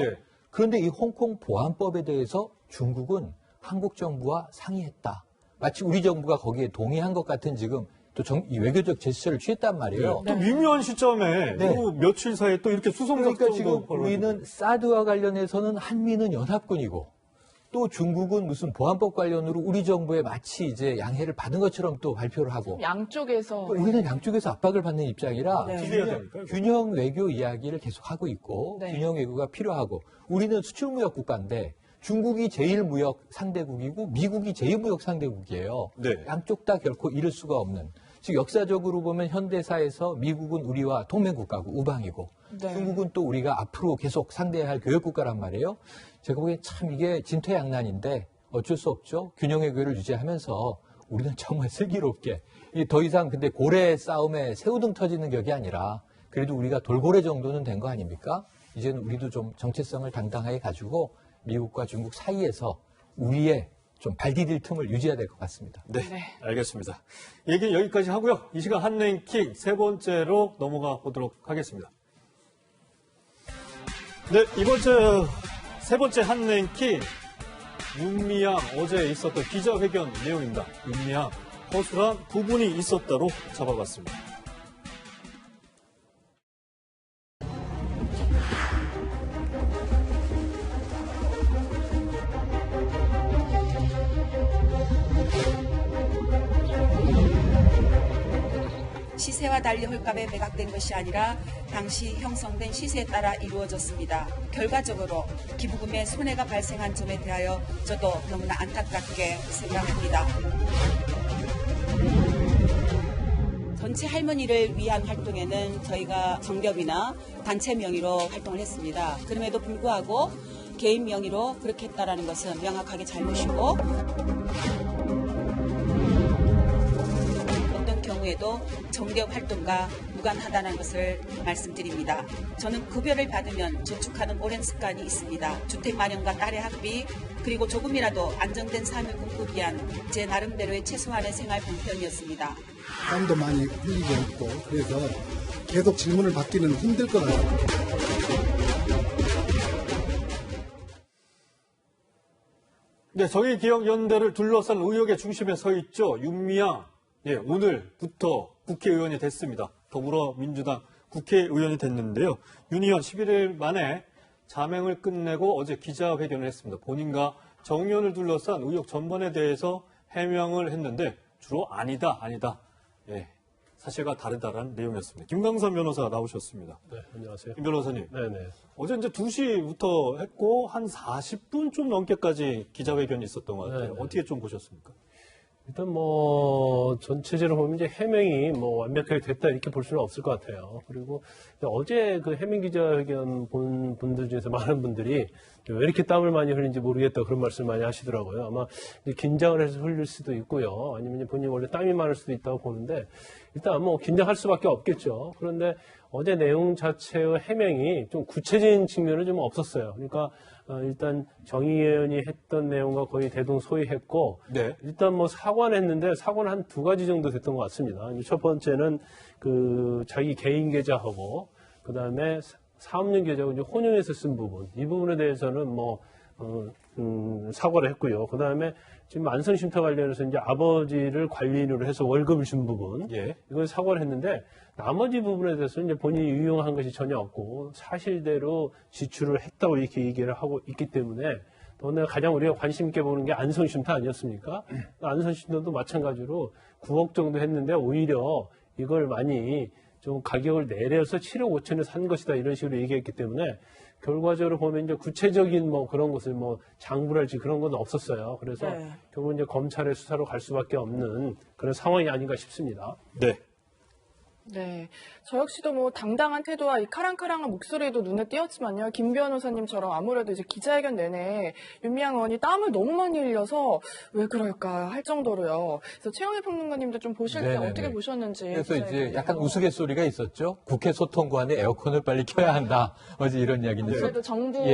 Speaker 3: 그런데 이 홍콩 보안법에 대해서 중국은 한국 정부와 상의했다. 마치 우리 정부가 거기에 동의한 것 같은 지금 또 이 외교적 제스처를 취했단 말이에요.
Speaker 1: 또 미묘한 시점에 또 며칠 사이에 또 이렇게 수송작전도
Speaker 3: 그러니까 지금 우리는 사드와 관련해서는 한미는 연합군이고 또 중국은 무슨 보안법 관련으로 우리 정부에 마치 이제 양해를 받은 것처럼 또 발표를 하고
Speaker 2: 양쪽에서
Speaker 3: 우리는 양쪽에서 압박을 받는 입장이라
Speaker 1: 네.
Speaker 3: 균형 외교 이야기를 계속 하고 있고 균형 외교가 필요하고 우리는 수출무역 국가인데 중국이 제일 무역 상대국이고 미국이 제일 무역 상대국이에요. 양쪽 다 결코 잃을 수가 없는. 즉 역사적으로 보면 현대사에서 미국은 우리와 동맹국가고 우방이고 중국은 또 우리가 앞으로 계속 상대해야 할 교역국가란 말이에요. 제가 보기엔 참 이게 진퇴양난인데 어쩔 수 없죠. 균형 외교를 유지하면서 우리는 정말 슬기롭게 더 이상 근데 고래 싸움에 새우등 터지는 격이 아니라 그래도 우리가 돌고래 정도는 된 거 아닙니까? 이제는 우리도 좀 정체성을 당당하게 가지고 미국과 중국 사이에서 우리의 좀 발 디딜 틈을 유지해야 될 것 같습니다.
Speaker 1: 네, 알겠습니다. 얘기는 여기까지 하고요. 이 시간 한랭킹 세 번째로 넘어가 보도록 하겠습니다. 네, 세 번째 한랭킹 윤미향 어제 있었던 기자회견 내용입니다. 윤미향 허술한 부분이 있었다로 잡아봤습니다.
Speaker 9: 시세와 달리 헐값에 매각된 것이 아니라 당시 형성된 시세에 따라 이루어졌습니다. 결과적으로 기부금에 손해가 발생한 점에 대하여 저도 너무나 안타깝게 생각합니다. 전체 할머니를 위한 활동에는 저희가 정겹이나 단체 명의로 활동을 했습니다. 그럼에도 불구하고 개인 명의로 그렇게 했다는 것은 명확하게 잘못이고 경우에도 정겹 활동과 무관하다는 것을 말씀드립니다. 저는 급여를 받으면 저축하는 오랜 습관이 있습니다. 주택 마련과 딸의 학비 그리고 조금이라도 안정된 삶을 꿈꾸기 위한 제 나름대로의 최소한의 생활 본편이었습니다.
Speaker 10: 땀도 많이 흘리고 있고 그래서 계속 질문을 받기는 힘들 것 같아요.
Speaker 1: 네, 정의기억연대를 둘러싼 의혹의 중심에 서 있죠. 윤미향. 오늘부터 국회의원이 됐습니다. 더불어민주당 국회의원이 됐는데요. 윤 의원 11일 만에 자명을 끝내고 어제 기자회견을 했습니다. 본인과 정 의원을 둘러싼 의혹 전반에 대해서 해명을 했는데 주로 아니다. 사실과 다르다라는 내용이었습니다. 김강선 변호사 나오셨습니다.
Speaker 11: 네, 안녕하세요.
Speaker 1: 김 변호사님.
Speaker 11: 네네.
Speaker 1: 어제 이제 2시부터 했고 한 40분 좀 넘게까지 기자회견이 있었던 것 같아요.
Speaker 11: 네네.
Speaker 1: 어떻게 좀 보셨습니까?
Speaker 11: 일단 전체적으로 보면 이제 해명이 완벽하게 됐다 이렇게 볼 수는 없을 것 같아요. 그리고 어제 그 해명 기자회견 본 분들 중에서 많은 분들이 왜 이렇게 땀을 많이 흘린지 모르겠다 그런 말씀을 많이 하시더라고요. 아마 긴장을 해서 흘릴 수도 있고요. 아니면 본인이 원래 땀이 많을 수도 있다고 보는데 일단 긴장할 수밖에 없겠죠. 그런데 어제 내용 자체의 해명이 좀 구체적인 측면은 좀 없었어요. 그러니까 일단 정의 의원이 했던 내용과 거의 대동소이했고
Speaker 1: 네.
Speaker 11: 일단 사과는 했는데 사과는 한 두 가지 정도 됐던 것 같습니다. 첫 번째는 그 자기 개인 계좌하고 그 다음에 사업용 계좌하고 이제 혼용해서 쓴 부분 이 부분에 대해서는 사과를 했고요. 그 다음에 지금 만성쉼터 관련해서 이제 아버지를 관리인으로 해서 월급을 준 부분 이건 사과를 했는데 나머지 부분에 대해서는 이제 본인이 유용한 것이 전혀 없고 사실대로 지출을 했다고 이렇게 얘기를 하고 있기 때문에 더군다나 가장 우리가 관심 있게 보는 게 안성쉼터 아니었습니까? 안성쉼터도 마찬가지로 9억 정도 했는데 오히려 이걸 많이 좀 가격을 내려서 7억 5천에 산 것이다 이런 식으로 얘기했기 때문에 결과적으로 보면 이제 구체적인 그런 것을 장부랄지 그런 건 없었어요. 그래서 결국 이제 검찰의 수사로 갈 수밖에 없는 그런 상황이 아닌가 싶습니다.
Speaker 1: 네.
Speaker 2: 네. 저 역시도 당당한 태도와 이 카랑카랑한 목소리도 눈에 띄었지만요. 김 변호사님처럼 아무래도 이제 기자회견 내내 윤미향 의원이 땀을 너무 많이 흘려서 왜 그럴까 할 정도로요. 그래서 최영일 평론가님도 좀 보실 때 어떻게 보셨는지.
Speaker 3: 그래서 이제 약간 우스갯소리가 있었죠. 국회 소통관에 에어컨을 빨리 켜야 한다. 어제 이런 이야기인데.
Speaker 2: 그래도 정부.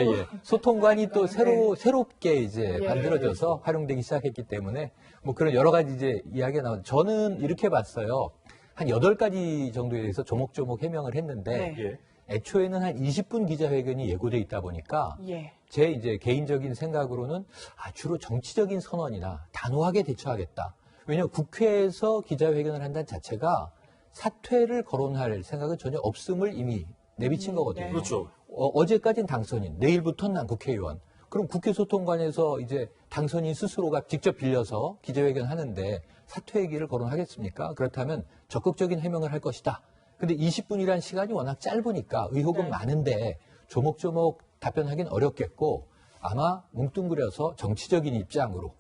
Speaker 3: 소통관이 또 새롭게 이제 만들어져서 활용되기 시작했기 때문에 그런 여러 가지 이제 이야기가 나오죠. 저는 이렇게 봤어요. 한 8가지 정도에 대해서 조목조목 해명을 했는데 애초에는 한 20분 기자회견이 예고돼 있다 보니까 제 이제 개인적인 생각으로는 주로 정치적인 선언이나 단호하게 대처하겠다. 왜냐하면 국회에서 기자회견을 한다는 자체가 사퇴를 거론할 생각은 전혀 없음을 이미 내비친 거거든요.
Speaker 1: 그렇죠.
Speaker 3: 어제까지는 당선인, 내일부터는 난 국회의원. 그럼 국회 소통관에서 이제 당선인 스스로가 직접 빌려서 기자회견 하는데 사퇴 얘기를 거론하겠습니까? 그렇다면 적극적인 해명을 할 것이다. 근데 20분이라는 시간이 워낙 짧으니까 의혹은 많은데 조목조목 답변하기는 어렵겠고 아마 뭉뚱그려서 정치적인 입장으로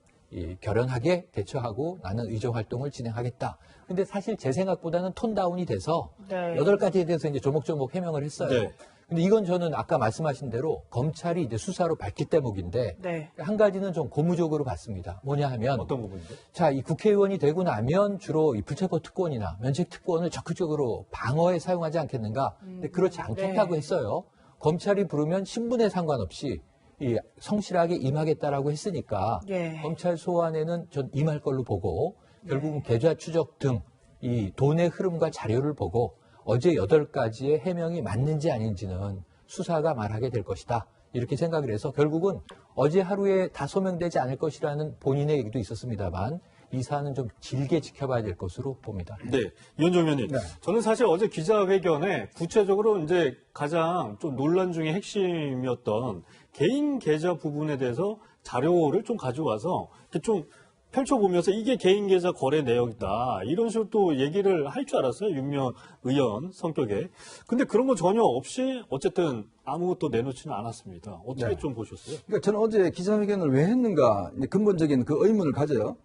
Speaker 3: 결연하게 대처하고 나는 의정활동을 진행하겠다. 근데 사실 제 생각보다는 톤 다운이 돼서 8가지에 대해서 이제 조목조목 해명을 했어요. 근데 이건 저는 아까 말씀하신 대로 검찰이 이제 수사로 밝힐 대목인데 한 가지는 좀 고무적으로 봤습니다. 뭐냐 하면
Speaker 1: 어떤 부분인데?
Speaker 3: 자, 이 국회의원이 되고 나면 주로 이 불체포 특권이나 면책 특권을 적극적으로 방어에 사용하지 않겠는가? 근데 그렇지 않겠다고 했어요. 검찰이 부르면 신분에 상관없이 이 성실하게 임하겠다라고 했으니까 검찰 소환에는 전 임할 걸로 보고 결국은 계좌 추적 등 이 돈의 흐름과 자료를 보고 어제 8가지의 해명이 맞는지 아닌지는 수사가 말하게 될 것이다. 이렇게 생각을 해서 결국은 어제 하루에 다 소명되지 않을 것이라는 본인의 얘기도 있었습니다만 이 사안은 좀 길게 지켜봐야 될 것으로 봅니다.
Speaker 1: 네. 이현정 의원님. 저는 사실 어제 기자회견에 구체적으로 이제 가장 좀 논란 중에 핵심이었던 개인 계좌 부분에 대해서 자료를 좀 가져와서 이렇게 좀 펼쳐보면서 이게 개인 계좌 거래 내역이다. 이런 식으로 또 얘기를 할 줄 알았어요. 윤미향 의원 성격에. 근데 그런 거 전혀 없이 어쨌든 아무것도 내놓지는 않았습니다. 어떻게 좀 보셨어요?
Speaker 8: 그러니까 저는 어제 기자회견을 왜 했는가 근본적인 그 의문을 가져요.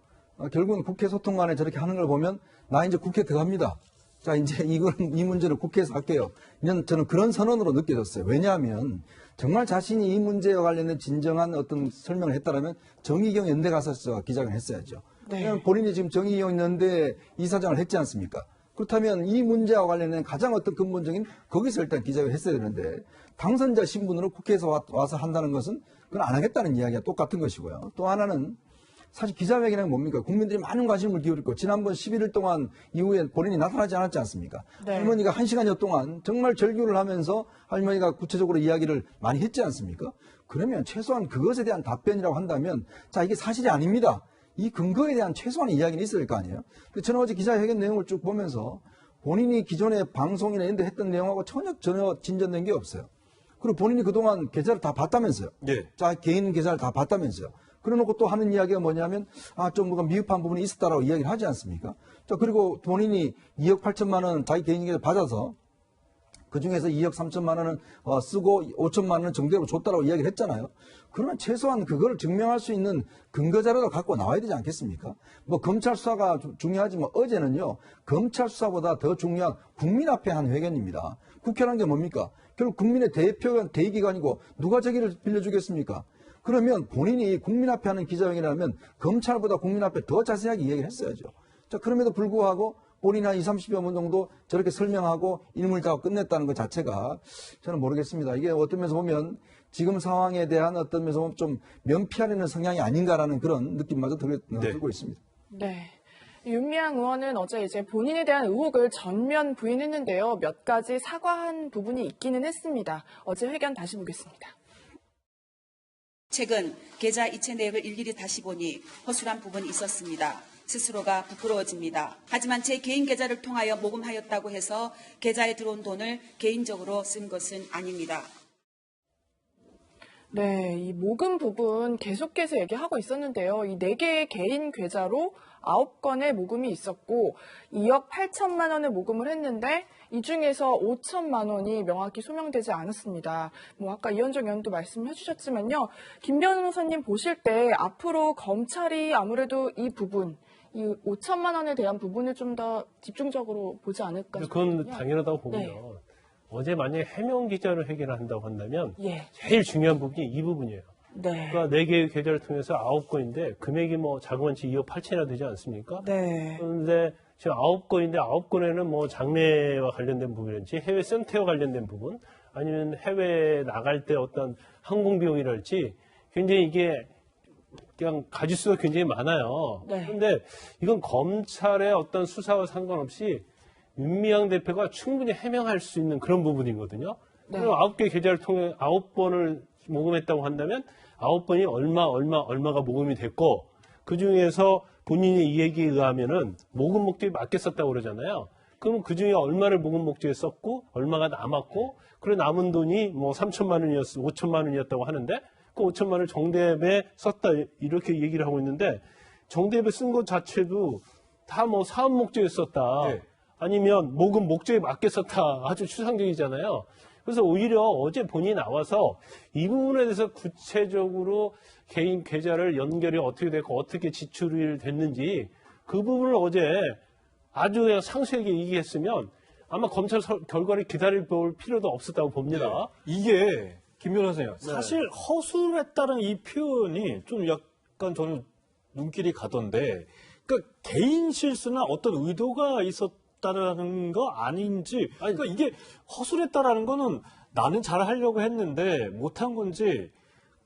Speaker 8: 결국은 국회 소통관에 저렇게 하는 걸 보면 나 이제 국회 들어갑니다. 자, 이제 이 문제를 국회에서 할게요. 저는 그런 선언으로 느껴졌어요. 왜냐하면 정말 자신이 이 문제와 관련된 진정한 어떤 설명을 했다라면 정의경 연대 가서 기자회견을 했어야죠. 왜냐하면 본인이 지금 정의경 연대 이사장을 했지 않습니까? 그렇다면 이 문제와 관련된 가장 어떤 근본적인 거기서 일단 기자회견을 했어야 되는데 당선자 신분으로 국회에서 와서 한다는 것은 그건 안 하겠다는 이야기가 똑같은 것이고요. 또 하나는 사실 기자회견은 뭡니까? 국민들이 많은 관심을 기울였고 지난번 11일 동안 이후에 본인이 나타나지 않았지 않습니까? 할머니가 1시간여 동안 정말 절규를 하면서 할머니가 구체적으로 이야기를 많이 했지 않습니까? 그러면 최소한 그것에 대한 답변이라고 한다면 자, 이게 사실이 아닙니다. 이 근거에 대한 최소한의 이야기는 있어야 될 거 아니에요? 저는 어제 기자회견 내용을 쭉 보면서 본인이 기존에 방송이나 이런 데 했던 내용하고 전혀 진전된 게 없어요. 그리고 본인이 그동안 계좌를 다 봤다면서요. 자, 개인 계좌를 다 봤다면서요. 그래놓고 또 하는 이야기가 뭐냐면 좀 뭔가 미흡한 부분이 있었다라고 이야기를 하지 않습니까? 자, 그리고 본인이 2억 8천만 원 자기 개인 계좌 받아서 그중에서 2억 3천만 원은 쓰고 5천만 원은 정대로 줬다라고 이야기를 했잖아요. 그러면 최소한 그걸 증명할 수 있는 근거 자료가 갖고 나와야 되지 않겠습니까? 뭐 검찰 수사가 중요하지만 어제는요. 검찰 수사보다 더 중요한 국민 앞에 한 회견입니다. 국회라는 게 뭡니까? 결국 국민의 대의기관이고 누가 저기를 빌려주겠습니까? 그러면 본인이 국민 앞에 하는 기자회견이라면 검찰보다 국민 앞에 더 자세하게 이야기를 했어야죠. 자, 그럼에도 불구하고 본인이 한 20, 30여 분 정도 저렇게 설명하고 인물작업 끝냈다는 것 자체가 저는 모르겠습니다. 이게 어떤 면에서 보면 지금 상황에 대한 어떤 면에서 보면 좀 면피하려는 성향이 아닌가라는 그런 느낌마저 들고 있습니다.
Speaker 2: 네. 윤미향 의원은 어제 이제 본인에 대한 의혹을 전면 부인했는데요. 몇 가지 사과한 부분이 있기는 했습니다. 어제 회견 다시 보겠습니다.
Speaker 9: 최근 계좌 이체 내역을 일일이 다시 보니 허술한 부분이 있었습니다. 스스로가 부끄러워집니다. 하지만 제 개인 계좌를 통하여 모금하였다고 해서 계좌에 들어온 돈을 개인적으로 쓴 것은 아닙니다.
Speaker 2: 네, 이 모금 부분 계속해서 얘기하고 있었는데요. 이 4개의 개인 계좌로 9건의 모금이 있었고 2억 8천만 원을 모금을 했는데 이 중에서 5천만 원이 명확히 소명되지 않았습니다. 뭐 아까 이현정 의원도 말씀해 주셨지만요. 김 변호사님 보실 때 앞으로 검찰이 아무래도 이 부분, 이 5천만 원에 대한 부분을 좀 더 집중적으로 보지 않을까 싶거든요.
Speaker 11: 그건 당연하다고 보고요.
Speaker 2: 네.
Speaker 11: 어제 만약에 해명 기자로 회견을 한다고 한다면
Speaker 2: 예.
Speaker 11: 제일 중요한 부분이 이 부분이에요.
Speaker 2: 네.
Speaker 11: 그러니까 4개의 계좌를 통해서 9건인데 금액이 뭐 자그만치 2억 8천이나 되지 않습니까?
Speaker 2: 네.
Speaker 11: 그런데 지금 9건인데 9건에는 뭐 장래와 관련된 부분이랄지 해외 생태와 관련된 부분 아니면 해외에 나갈 때 어떤 항공 비용이랄지 굉장히 이게 그냥 가지수가 굉장히 많아요.
Speaker 2: 네.
Speaker 11: 그런데 이건 검찰의 어떤 수사와 상관없이 윤미향 대표가 충분히 해명할 수 있는 그런 부분이거든요.
Speaker 2: 네.
Speaker 11: 그럼 9개 계좌를 통해 9번을 모금했다고 한다면 9번이 얼마가 모금이 됐고 그 중에서 본인의 이 얘기에 의하면은 모금 목적이 맞게 썼다고 그러잖아요. 그럼 그 중에 얼마를 모금 목적에 썼고 얼마가 남았고 그래 남은 돈이 뭐 3천만 원이었어 5천만 원이었다고 하는데 그 5천만 원을 정대협에 썼다 이렇게 얘기를 하고 있는데 정대협에 쓴 것 자체도 다 뭐 사업 목적에 썼다.
Speaker 1: 네.
Speaker 11: 아니면 모금 목적에 맞게 썼다. 아주 추상적이잖아요. 그래서 오히려 어제 본인이 나와서 이 부분에 대해서 구체적으로 개인 계좌를 연결이 어떻게 됐고 어떻게 지출이 됐는지 그 부분을 어제 아주 그냥 상세하게 얘기했으면 아마 검찰 결과를 기다릴 필요도 없었다고 봅니다.
Speaker 1: 네. 이게 김 변호사님 사실 허술했다는 이 표현이 좀 약간 저는 눈길이 가던데 그러니까 개인 실수나 어떤 의도가 있었다라는 거 아닌지 그러니까 이게 허술했다라는 거는 나는 잘 하려고 했는데 못한 건지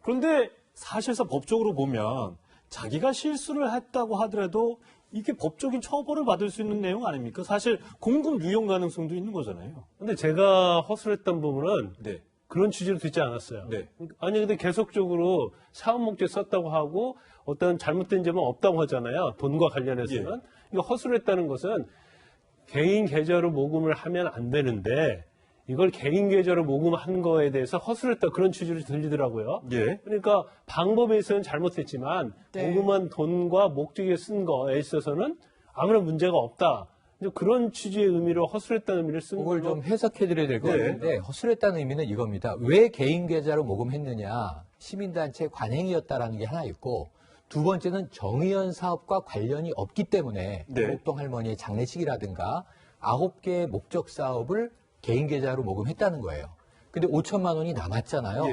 Speaker 1: 그런데 사실상 법적으로 보면 자기가 실수를 했다고 하더라도 이게 법적인 처벌을 받을 수 있는 내용 아닙니까? 사실 공금 유용 가능성도 있는 거잖아요.
Speaker 11: 근데 제가 허술했던 부분은
Speaker 1: 네.
Speaker 11: 그런 취지로 듣지 않았어요.
Speaker 1: 네.
Speaker 11: 아니 근데 계속적으로 사업 목적에 썼다고 하고 어떤 잘못된 점은 없다고 하잖아요. 돈과 관련해서는.
Speaker 1: 예.
Speaker 11: 이거 허술했다는 것은 개인 계좌로 모금을 하면 안 되는데 이걸 개인 계좌로 모금한 거에 대해서 허술했다 그런 취지로 들리더라고요.
Speaker 1: 예.
Speaker 11: 그러니까 방법에 있어서는 잘못했지만
Speaker 2: 네.
Speaker 11: 모금한 돈과 목적에 쓴 거에 있어서는 아무런 문제가 없다. 그런 취지의 의미로 허술했다는 의미를 쓴
Speaker 3: 그걸
Speaker 11: 걸로
Speaker 3: 좀 해석해드려야 될 것 같은데 허술했다는 의미는 이겁니다. 왜 개인 계좌로 모금했느냐. 시민단체 관행이었다라는 게 하나 있고 두 번째는 정의연 사업과 관련이 없기 때문에 목동 할머니의 장례식이라든가 9개의 목적 사업을 개인 계좌로 모금했다는 거예요. 근데 5천만 원이 남았잖아요.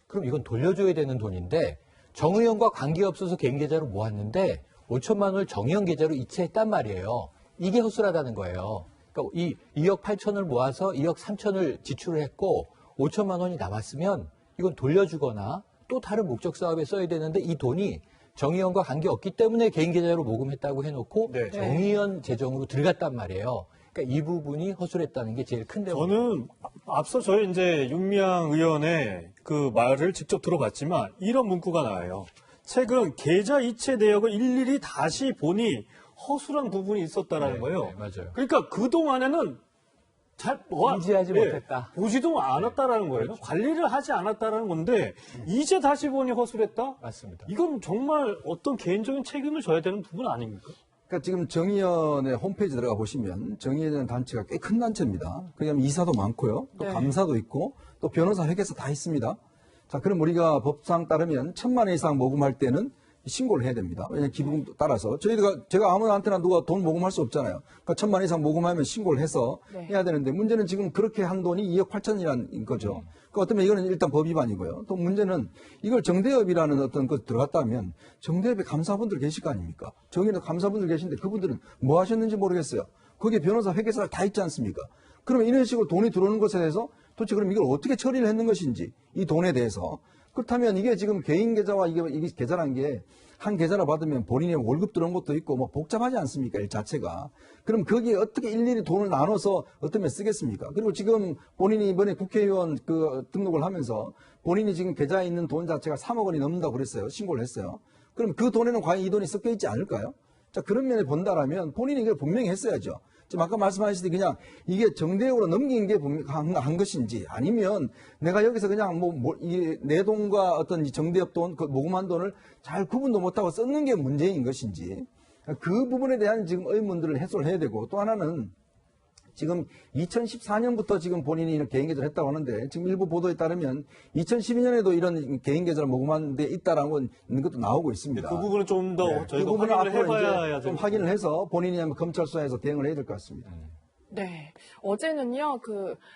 Speaker 3: 그럼 이건 돌려줘야 되는 돈인데 정의연과 관계없어서 개인 계좌로 모았는데 5천만 원을 정의연 계좌로 이체했단 말이에요. 이게 허술하다는 거예요. 그러니까 이 2억 8천을 모아서 2억 3천을 지출을 했고 5천만 원이 남았으면 이건 돌려주거나 또 다른 목적 사업에 써야 되는데 이 돈이 정의연과 관계없기 때문에 개인 계좌로 모금했다고 해놓고 정의연 재정으로 들어갔단 말이에요. 그러니까 이 부분이 허술했다는 게 제일 큰 대목입니다.
Speaker 1: 저는 앞서 저희 이제 윤미향 의원의 그 말을 직접 들어봤지만 이런 문구가 나와요. 최근 계좌 이체 내역을 일일이 다시 보니 허술한 부분이 있었다라는 거예요.
Speaker 3: 네, 맞아요.
Speaker 1: 그러니까 그 동안에는 잘
Speaker 3: 인지하지 못했다.
Speaker 1: 보지도 않았다라는 거예요.
Speaker 3: 그렇죠.
Speaker 1: 관리를 하지 않았다라는 건데 이제 다시 보니 허술했다?
Speaker 3: 맞습니다.
Speaker 1: 이건 정말 어떤 개인적인 책임을 져야 되는 부분 아닙니까?
Speaker 8: 그러니까 지금 정의연의 홈페이지 들어가 보시면 정의연 단체가 꽤 큰 단체입니다. 그러면 이사도 많고요. 또
Speaker 2: 네.
Speaker 8: 감사도 있고 또 변호사 회계사 다 있습니다. 자, 그럼 우리가 법상 따르면 1,000만 원 이상 모금할 때는 신고를 해야 됩니다. 왜냐하면 기부금 따라서. 제가 아무한테나 누가 돈 모금할 수 없잖아요. 그러니까 1,000만 원 이상 모금하면 신고를 해서
Speaker 2: 네.
Speaker 8: 해야 되는데 문제는 지금 그렇게 한 돈이 2억 8천이라는 거죠. 그러니까 어쩌면 이거는 일단 법 위반이고요. 또 문제는 이걸 정대협이라는 어떤 것 들어갔다 하면 정대협에 감사분들 계실 거 아닙니까? 정의는 감사분들 계신데 그분들은 뭐 하셨는지 모르겠어요. 거기에 변호사 회계사 다 있지 않습니까? 그러면 이런 식으로 돈이 들어오는 것에 대해서 도대체 그럼 이걸 어떻게 처리를 했는 것인지 이 돈에 대해서 그렇다면 이게 지금 개인 계좌와 이게 계좌란 게 한 계좌를 받으면 본인의 월급 들어온 것도 있고 뭐 복잡하지 않습니까? 일 자체가. 그럼 거기에 어떻게 일일이 돈을 나눠서 어떻게 쓰겠습니까? 그리고 지금 본인이 이번에 국회의원 등록을 하면서 본인이 지금 계좌에 있는 돈 자체가 3억 원이 넘는다고 그랬어요. 신고를 했어요. 그럼 그 돈에는 과연 이 돈이 섞여 있지 않을까요? 자, 그런 면에 본다라면 본인이 이걸 분명히 했어야죠. 지금 아까 말씀하셨듯이 그냥 이게 정대협으로 넘긴 게 한 것인지 아니면 내가 여기서 그냥 내 돈과 어떤 정대협 돈, 그 모금한 돈을 잘 구분도 못하고 썼는 게 문제인 것인지 그 부분에 대한 지금 의문들을 해소를 해야 되고 또 하나는 지금 2014년부터 지금 본인이 이런 개인 계좌를 했다고 하는데 지금 일부 보도에 따르면 2012년에도 이런 개인 계좌를 모금한 데 있다라는 것도 나오고 있습니다.
Speaker 1: 그 부분은 좀 더
Speaker 8: 그
Speaker 1: 저희가
Speaker 8: 부분을
Speaker 1: 확인을
Speaker 8: 앞으로
Speaker 1: 해봐야
Speaker 8: 이제 좀 확인을 해서 본인이 한번 검찰 수사에서 대응을 해야 될 것 같습니다.
Speaker 2: 네. 어제는요,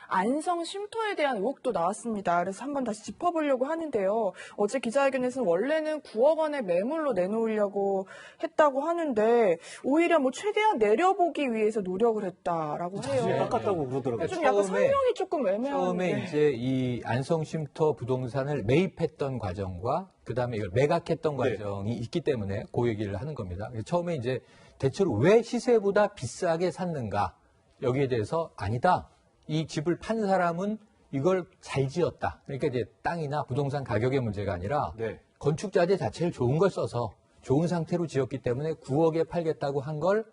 Speaker 2: 안성 쉼터에 대한 의혹도 나왔습니다. 그래서 한번 다시 짚어보려고 하는데요. 어제 기자회견에서는 원래는 9억 원의 매물로 내놓으려고 했다고 하는데, 오히려 최대한 내려보기 위해서 노력을 했다라고 해요.
Speaker 1: 깎았다고 그러더라고요.
Speaker 2: 좀 약간 설명이 조금 애매한데.
Speaker 3: 처음에 이제 이 안성 쉼터 부동산을 매입했던 과정과 그다음에 이걸 매각했던 과정이 있기 때문에 그 얘기를 하는 겁니다. 처음에 이제 대체로 왜 시세보다 비싸게 샀는가? 여기에 대해서 아니다. 이 집을 판 사람은 이걸 잘 지었다. 그러니까 이제 땅이나 부동산 가격의 문제가 아니라 건축자재 자체를 좋은 걸 써서 좋은 상태로 지었기 때문에 9억에 팔겠다고 한 걸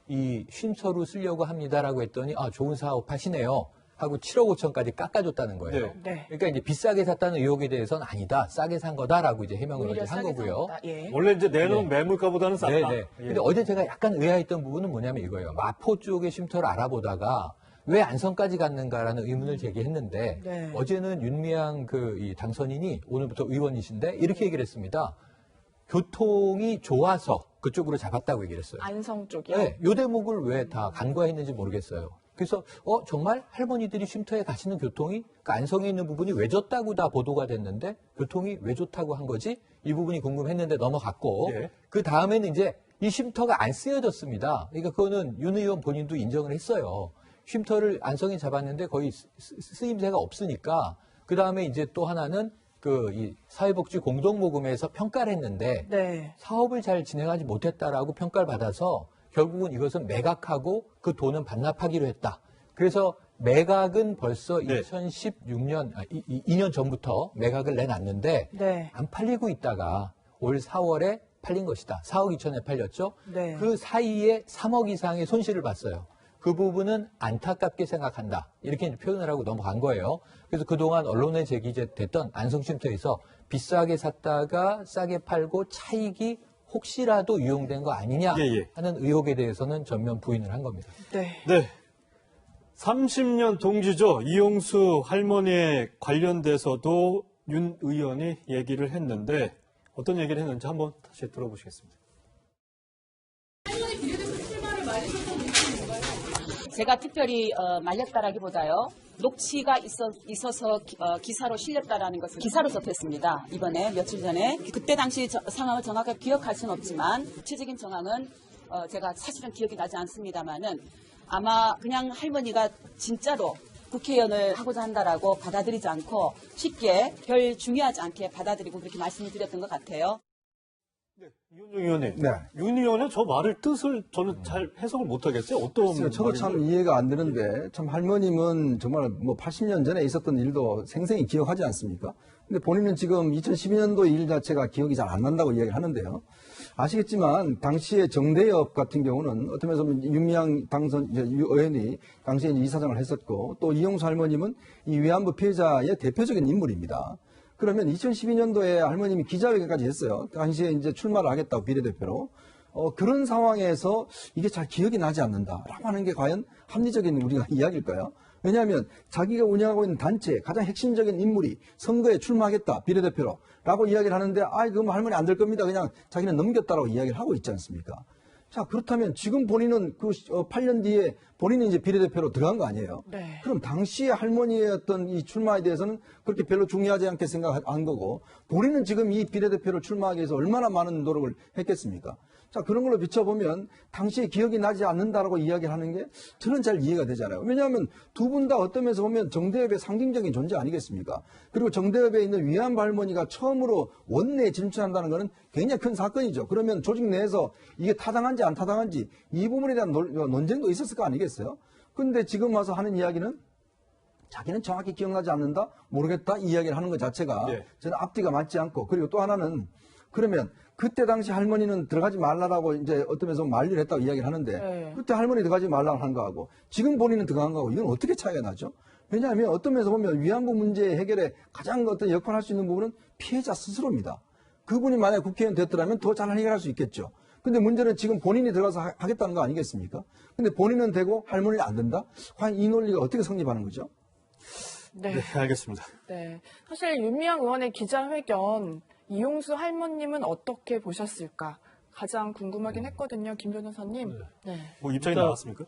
Speaker 3: 이 쉼터로 쓰려고 합니다라고 했더니 좋은 사업 하시네요. 하고 7억 5천까지 깎아줬다는 거예요.
Speaker 2: 네.
Speaker 3: 그러니까 이제 비싸게 샀다는 의혹에 대해서는 아니다. 싸게 산 거다라고 이제 해명을
Speaker 2: 오히려
Speaker 3: 한
Speaker 2: 싸게
Speaker 3: 거고요.
Speaker 2: 산 거다. 예.
Speaker 1: 원래 이제 내놓은 매물가보다는 쌌다.
Speaker 3: 네네. 근데 어제 제가 약간 의아했던 부분은 뭐냐면 이거예요. 마포 쪽의 쉼터를 알아보다가 왜 안성까지 갔는가라는 의문을 제기했는데
Speaker 2: 네.
Speaker 3: 어제는 윤미향 이 당선인이 오늘부터 의원이신데 이렇게 얘기를 했습니다. 교통이 좋아서 그쪽으로 잡았다고 얘기를 했어요.
Speaker 2: 안성 쪽이요?
Speaker 3: 네, 요 대목을 왜 다 간과했는지 모르겠어요. 그래서 정말 할머니들이 쉼터에 가시는 교통이 그러니까 안성에 있는 부분이 왜 좋다고 다 보도가 됐는데 교통이 왜 좋다고 한 거지? 이 부분이 궁금했는데 넘어갔고 그 다음에는 이제 이 쉼터가 안 쓰여졌습니다. 그러니까 그거는 윤 의원 본인도 인정을 했어요. 쉼터를 안성에 잡았는데 거의 쓰임새가 없으니까 그 다음에 이제 또 하나는 이 사회복지 공동모금에서 평가를 했는데 사업을 잘 진행하지 못했다라고 평가를 받아서 결국은 이것은 매각하고 그 돈은 반납하기로 했다. 그래서 매각은 벌써 2016년, 2년 전부터 매각을 내놨는데 안 팔리고 있다가 올 4월에 팔린 것이다. 4억 2천에 팔렸죠. 그 사이에 3억 이상의 손실을 봤어요. 그 부분은 안타깝게 생각한다. 이렇게 이제 표현을 하고 넘어간 거예요. 그래서 그동안 언론에 제기됐던 안성쉼터에서 비싸게 샀다가 싸게 팔고 차익이 혹시라도 유용된 거 아니냐 하는 의혹에 대해서는 전면 부인을 한 겁니다.
Speaker 2: 네.
Speaker 1: 30년 동지죠. 이용수 할머니에 관련돼서도 윤 의원이 얘기를 했는데 어떤 얘기를 했는지 한번 다시 들어보시겠습니다.
Speaker 9: 제가 특별히 말렸다라기보다요. 녹취가 있어서 기사로 실렸다라는 것을 기사로 접했습니다. 이번에 며칠 전에 그때 당시 상황을 정확하게 기억할 수는 없지만 구체적인 정황은 제가 사실은 기억이 나지 않습니다만은 아마 그냥 할머니가 진짜로 국회의원을 하고자 한다라고 받아들이지 않고 쉽게 별 중요하지 않게 받아들이고 그렇게 말씀을 드렸던 것 같아요.
Speaker 1: 이현정 의원님, 윤 의원의 저 말을 뜻을 저는 잘 해석을 못하겠어요. 어떤
Speaker 8: 저도 참 이해가 안 되는데 참 할머님은 정말 80년 전에 있었던 일도 생생히 기억하지 않습니까? 근데 본인은 지금 2012년도 일 자체가 기억이 잘 안 난다고 이야기를 하는데요. 아시겠지만 당시에 정대협 같은 경우는 어떤 면에서 윤미향 의원이 당시에 이사장을 했었고 또 이용수 할머님은 이 위안부 피해자의 대표적인 인물입니다. 그러면 2012년도에 할머님이 기자회견까지 했어요. 당시에 이제 출마를 하겠다고 비례대표로. 그런 상황에서 이게 잘 기억이 나지 않는다라고 하는 게 과연 합리적인 우리가 이야기일까요? 왜냐하면 자기가 운영하고 있는 단체의 가장 핵심적인 인물이 선거에 출마하겠다, 비례대표로 라고 이야기를 하는데, 그럼 할머니 안 될 겁니다. 그냥 자기는 넘겼다라고 이야기를 하고 있지 않습니까? 자, 그렇다면 지금 본인은 8년 뒤에 본인이 이제 비례대표로 들어간 거 아니에요?
Speaker 2: 네.
Speaker 8: 그럼 당시에 할머니의 어떤 이 출마에 대해서는 그렇게 별로 중요하지 않게 생각한 거고, 본인은 지금 이 비례대표를 출마하기 위해서 얼마나 많은 노력을 했겠습니까? 자, 그런 걸로 비춰보면 당시에 기억이 나지 않는다라고 이야기하는 게 저는 잘 이해가 되잖아요. 왜냐하면 두 분 다 어떤 면에서 보면 정대협의 상징적인 존재 아니겠습니까? 그리고 정대협에 있는 위안부 할머니가 처음으로 원내에 진출한다는 것은 굉장히 큰 사건이죠. 그러면 조직 내에서 이게 타당한지 안 타당한지 이 부분에 대한 논쟁도 있었을 거 아니겠어요? 근데 지금 와서 하는 이야기는 자기는 정확히 기억나지 않는다, 모르겠다 이 이야기를 하는 것 자체가 저는 앞뒤가 맞지 않고, 그리고 또 하나는 그러면 그때 당시 할머니는 들어가지 말라라고 이제 어떤 면에서 만류를 했다고 이야기를 하는데 그때 할머니 들어가지 말라고 한 거하고 지금 본인은 들어간 거하고 이건 어떻게 차이가 나죠? 왜냐하면 어떤 면에서 보면 위안부 문제 해결에 가장 어떤 역할을 할 수 있는 부분은 피해자 스스로입니다. 그분이 만약 국회의원 됐더라면 더 잘 해결할 수 있겠죠. 근데 문제는 지금 본인이 들어가서 하겠다는 거 아니겠습니까? 근데 본인은 되고 할머니는 안 된다? 과연 이 논리가 어떻게 성립하는 거죠?
Speaker 2: 네,
Speaker 1: 알겠습니다.
Speaker 2: 네, 사실 윤미향 의원의 기자회견 이용수 할머님은 어떻게 보셨을까 가장 궁금하긴 했거든요, 김 변호사님.
Speaker 1: 네. 뭐 입장이 나왔습니까?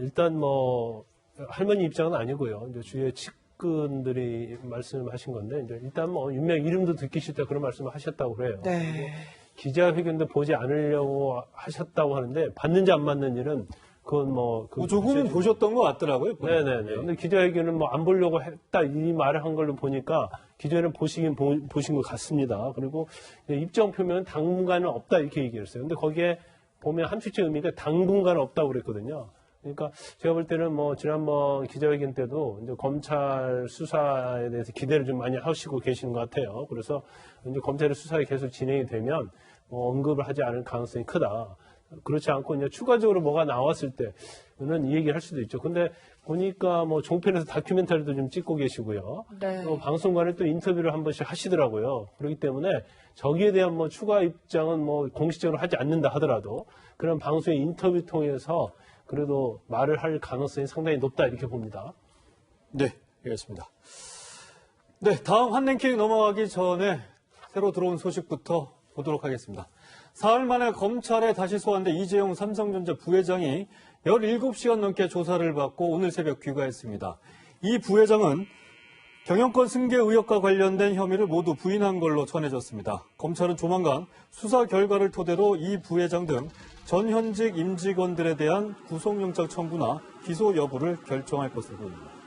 Speaker 11: 일단 뭐 할머니 입장은 아니고요. 이제 주위의 측근들이 말씀하신 건데 이제 일단 뭐 윤미향 이름도 듣기 싫다 그런 말씀을 하셨다고 그래요.
Speaker 2: 네.
Speaker 11: 기자회견도 보지 않으려고 하셨다고 하는데 받는지 안 받는 일은 그건 뭐
Speaker 1: 조금은 보셨던 것 같더라고요.
Speaker 11: 네네네. 근데 기자회견은 뭐 안 보려고 했다 이 말을 한 걸로 보니까 기자회견 보신 것 같습니다. 그리고 입장 표명은 당분간은 없다 이렇게 얘기를 했어요. 근데 거기에 보면 함축적 의미가 당분간은 없다고 그랬거든요. 그러니까 제가 볼 때는 뭐 지난번 기자회견 때도 이제 검찰 수사에 대해서 기대를 좀 많이 하시고 계시는 것 같아요. 그래서 이제 검찰의 수사가 계속 진행이 되면 뭐 언급을 하지 않을 가능성이 크다. 그렇지 않고 이제 추가적으로 뭐가 나왔을 때는 이 얘기를 할 수도 있죠. 근데 보니까 뭐 종편에서 다큐멘터리도 좀 찍고 계시고요.
Speaker 2: 네.
Speaker 11: 또 방송관에 또 인터뷰를 한 번씩 하시더라고요. 그렇기 때문에 저기에 대한 뭐 추가 입장은 뭐 공식적으로 하지 않는다 하더라도 그런 방송의 인터뷰 통해서 그래도 말을 할 가능성이 상당히 높다 이렇게 봅니다.
Speaker 1: 네, 알겠습니다. 네, 다음 한랭킹 넘어가기 전에 새로 들어온 소식부터 보도록 하겠습니다. 사흘 만에 검찰에 다시 소환된 이재용 삼성전자 부회장이 17시간 넘게 조사를 받고 오늘 새벽 귀가했습니다. 이 부회장은 경영권 승계 의혹과 관련된 혐의를 모두 부인한 걸로 전해졌습니다. 검찰은 조만간 수사 결과를 토대로 이 부회장 등 전현직 임직원들에 대한 구속영장 청구나 기소 여부를 결정할 것으로 보입니다.